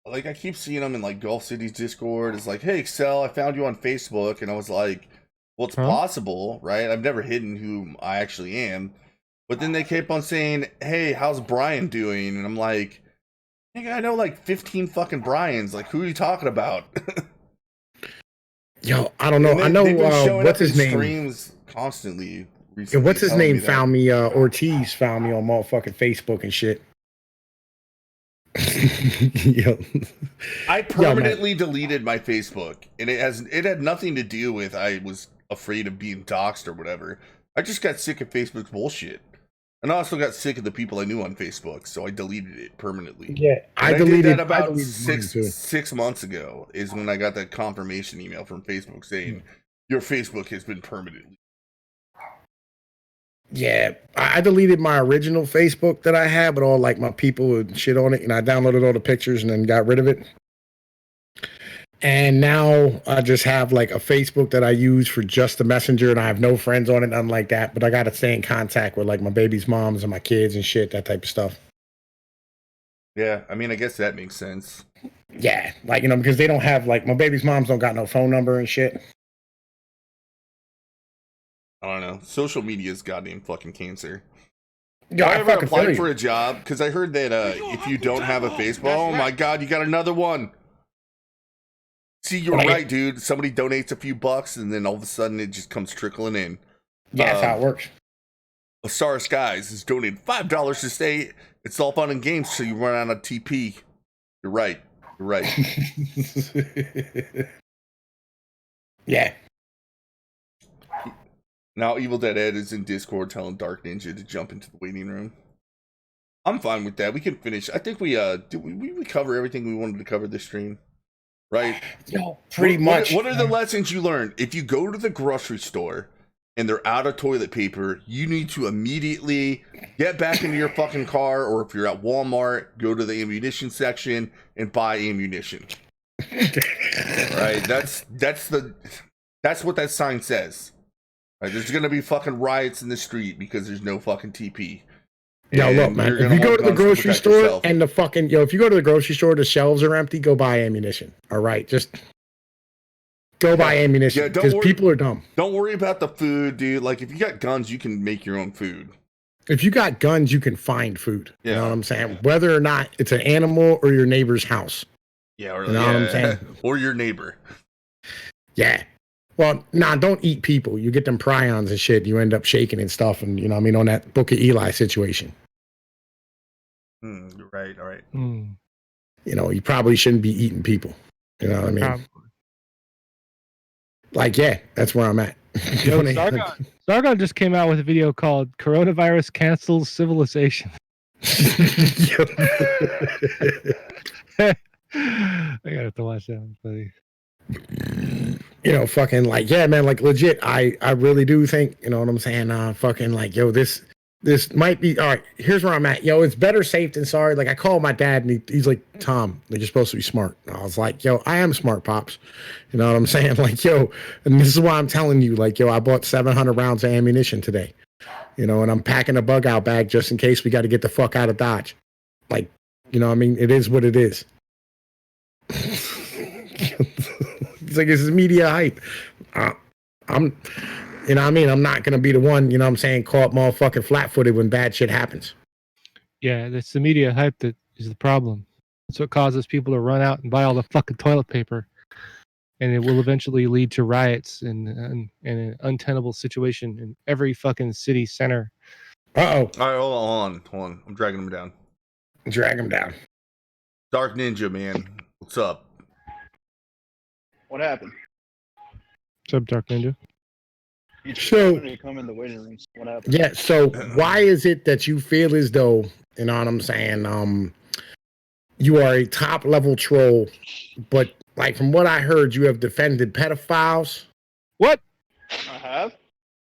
Speaker 4: like, I keep seeing them in like Gulf City's Discord. Is like, hey, Excel, I found you on Facebook, and I was like, well, it's possible, right? I've never hidden who I actually am. But then they kept on saying, hey, how's Brian doing? And I'm like, I know like 15 fucking Brians. Like, who are you talking about?
Speaker 7: Yo, I don't know. I know what's his name?
Speaker 4: Streams constantly.
Speaker 7: Yeah, what's his name? Found me. Ortiz found me on motherfucking Facebook and shit. Yo.
Speaker 4: I permanently deleted my Facebook, and it had nothing to do with I was afraid of being doxxed or whatever. I just got sick of Facebook's bullshit, and I also got sick of the people I knew on Facebook, so I deleted it permanently.
Speaker 7: Yeah,
Speaker 4: I deleted that about 6 months ago. Is when I got that confirmation email from Facebook saying your Facebook has been permanently.
Speaker 7: Yeah, I deleted my original Facebook that I had with all like my people and shit on it, and I downloaded all the pictures and then got rid of it. And now I just have like a Facebook that I use for just the messenger, and I have no friends on it, nothing like that. But I got to stay in contact with like my baby's moms and my kids and shit, that type of stuff.
Speaker 4: Yeah, I mean, I guess that makes sense.
Speaker 7: Yeah, like, you know, because they don't have like my baby's moms don't got no phone number and shit.
Speaker 4: I don't know. Social media is goddamn fucking cancer.
Speaker 7: Yeah,
Speaker 4: I ever applied for a job because I heard that if you don't have a Facebook, oh my god, you got another one. See, you're right, dude. Somebody donates a few bucks, and then all of a sudden it just comes trickling in.
Speaker 7: Yeah, that's how it works.
Speaker 4: Star Skies has donated $5 to stay. It's all fun and games till you run out of TP. You're right. You're right.
Speaker 7: Yeah.
Speaker 4: Now Evil Dead Ed is in Discord telling Dark Ninja to jump into the waiting room. I'm fine with that. We can finish. I think we cover everything we wanted to cover this stream. Right?
Speaker 7: Yo, pretty much.
Speaker 4: What are the lessons you learned? If you go to the grocery store and they're out of toilet paper, you need to immediately get back into your fucking car, or if you're at Walmart, go to the ammunition section and buy ammunition. Right? That's what that sign says. Right? There's gonna be fucking riots in the street because there's no fucking TP.
Speaker 7: Yo, look, man, if you go to the grocery store and the fucking, if you go to the grocery store, the shelves are empty, go buy ammunition. All right, just go buy ammunition because people are dumb.
Speaker 4: Don't worry about the food, dude. Like, if you got guns, you can make your own food.
Speaker 7: If you got guns, you can find food. You know what I'm saying? Whether or not it's an animal or your neighbor's house.
Speaker 4: Yeah, or,
Speaker 7: you know what I'm saying?
Speaker 4: Or your neighbor.
Speaker 7: Yeah. Well, don't eat people. You get them prions and shit. You end up shaking and stuff, and you know what I mean, on that Book of Eli situation.
Speaker 4: Right, all right.
Speaker 7: You know, you probably shouldn't be eating people. You know what I mean? Like, yeah, that's where I'm at.
Speaker 5: Sargon just came out with a video called "Coronavirus Cancels Civilization." I gotta have to watch that one, buddy.
Speaker 7: You know, fucking like, yeah, man, like legit. I really do think, you know what I'm saying? Fucking like, yo, this might be all right. Here's where I'm at. Yo, it's better safe than sorry. Like, I called my dad and he's like, Tom, like, you're supposed to be smart. And I was like, yo, I am smart, pops. You know what I'm saying? Like, yo, and this is why I'm telling you, like, yo, I bought 700 rounds of ammunition today. You know, and I'm packing a bug out bag just in case we got to get the fuck out of Dodge. Like, you know what I mean? It is what it is. It's like, it's media hype. I'm, you know what I mean? I'm not going to be the one, you know what I'm saying, caught motherfucking flat-footed when bad shit happens.
Speaker 5: Yeah, that's the media hype that is the problem. That's what causes people to run out and buy all the fucking toilet paper. and it will eventually lead to riots and an untenable situation in every fucking city center.
Speaker 4: All right, hold on. I'm dragging him down.
Speaker 7: Drag him down.
Speaker 4: Dark Ninja, man. What's up?
Speaker 8: What happened?
Speaker 5: What's up, Dark Ninja?
Speaker 7: So,
Speaker 8: you come in the waiting rooms. What happened?
Speaker 7: yeah, so why is it that you feel as though, you know what I'm saying, you are a top level troll, but like from what I heard, you have defended pedophiles?
Speaker 5: What?
Speaker 8: I have?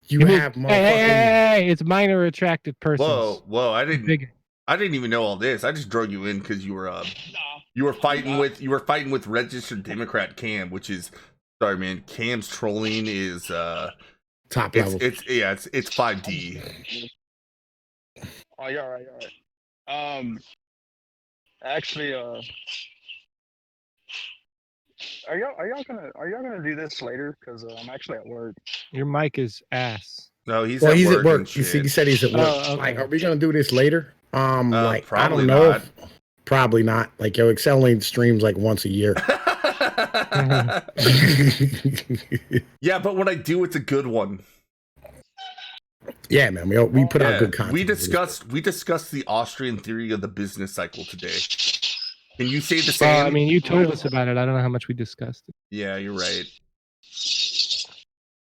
Speaker 7: You have motherfucking...
Speaker 5: Hey, it's minor attractive persons.
Speaker 4: Whoa! I didn't even know all this. I just drug you in because you were fighting with registered Democrat Cam, which is, sorry man, Cam's trolling is
Speaker 7: top level.
Speaker 4: It's 5D.
Speaker 8: Oh, you're all right. Actually, are y'all gonna do this later? Because I'm actually at work.
Speaker 5: Your mic is ass.
Speaker 4: No, he's
Speaker 7: at
Speaker 4: work.
Speaker 7: You see, he said he's at work.
Speaker 5: Okay.
Speaker 7: Like, are we gonna do this later? Like, I
Speaker 4: probably
Speaker 7: don't know.
Speaker 4: not.
Speaker 7: Probably not. Like, yo, Excel only streams like once a year.
Speaker 4: Yeah, but when I do, it's a good one.
Speaker 7: Yeah, man. We put out good content.
Speaker 4: We discussed the Austrian theory of the business cycle today. Can you say the same?
Speaker 5: I mean, you told us about it. I don't know how much we discussed it.
Speaker 4: Yeah, you're right.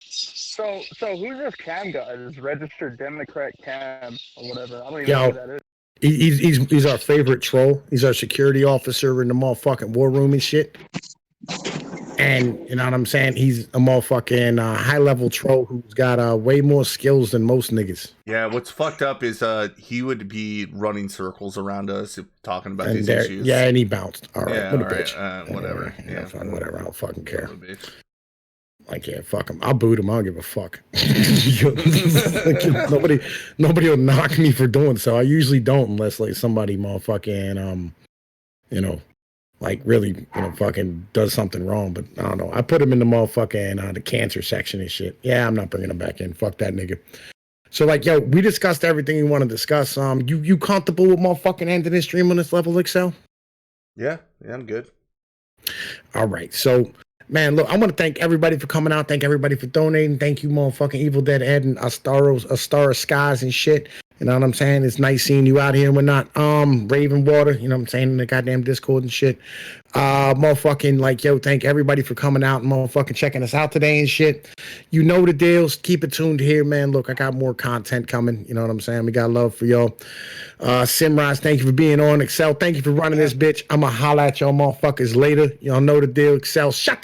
Speaker 8: So who's this Cam guy? This registered Democrat Cam or whatever? I don't even know who that is.
Speaker 7: He's our favorite troll. He's our security officer in the motherfucking war room and shit. And you know what I'm saying? He's a motherfucking high level troll who's got way more skills than most niggas.
Speaker 4: Yeah, what's fucked up is he would be running circles around us talking about these issues.
Speaker 7: Yeah, and he bounced. All right,
Speaker 4: yeah,
Speaker 7: what a
Speaker 4: all right.
Speaker 7: bitch.
Speaker 4: Whatever.
Speaker 7: Yeah, fine, whatever. I don't fucking care.
Speaker 4: Bitch.
Speaker 7: Like, yeah, fuck him. I'll boot him. I don't give a fuck. Nobody will knock me for doing so. I usually don't unless like somebody motherfucking like really fucking does something wrong. But I don't know. I put him in the motherfucking the cancer section and shit. Yeah, I'm not bringing him back in. Fuck that nigga. So like, yo, we discussed everything you want to discuss. You comfortable with motherfucking ending this stream on this level, Excel?
Speaker 4: Yeah, I'm good.
Speaker 7: All right, so. Man, look, I want to thank everybody for coming out. Thank everybody for donating. Thank you, motherfucking Evil Dead Ed and A Star of Skies and shit. You know what I'm saying? It's nice seeing you out here and whatnot. Raven Water, you know what I'm saying? In the goddamn Discord and shit. Motherfucking, like, yo, thank everybody for coming out and motherfucking checking us out today and shit. You know the deals. Keep it tuned here, man. Look, I got more content coming. You know what I'm saying? We got love for y'all. Simrise, thank you for being on. Excel, thank you for running this bitch. I'm gonna holla at y'all motherfuckers later. Y'all know the deal. Excel, shut the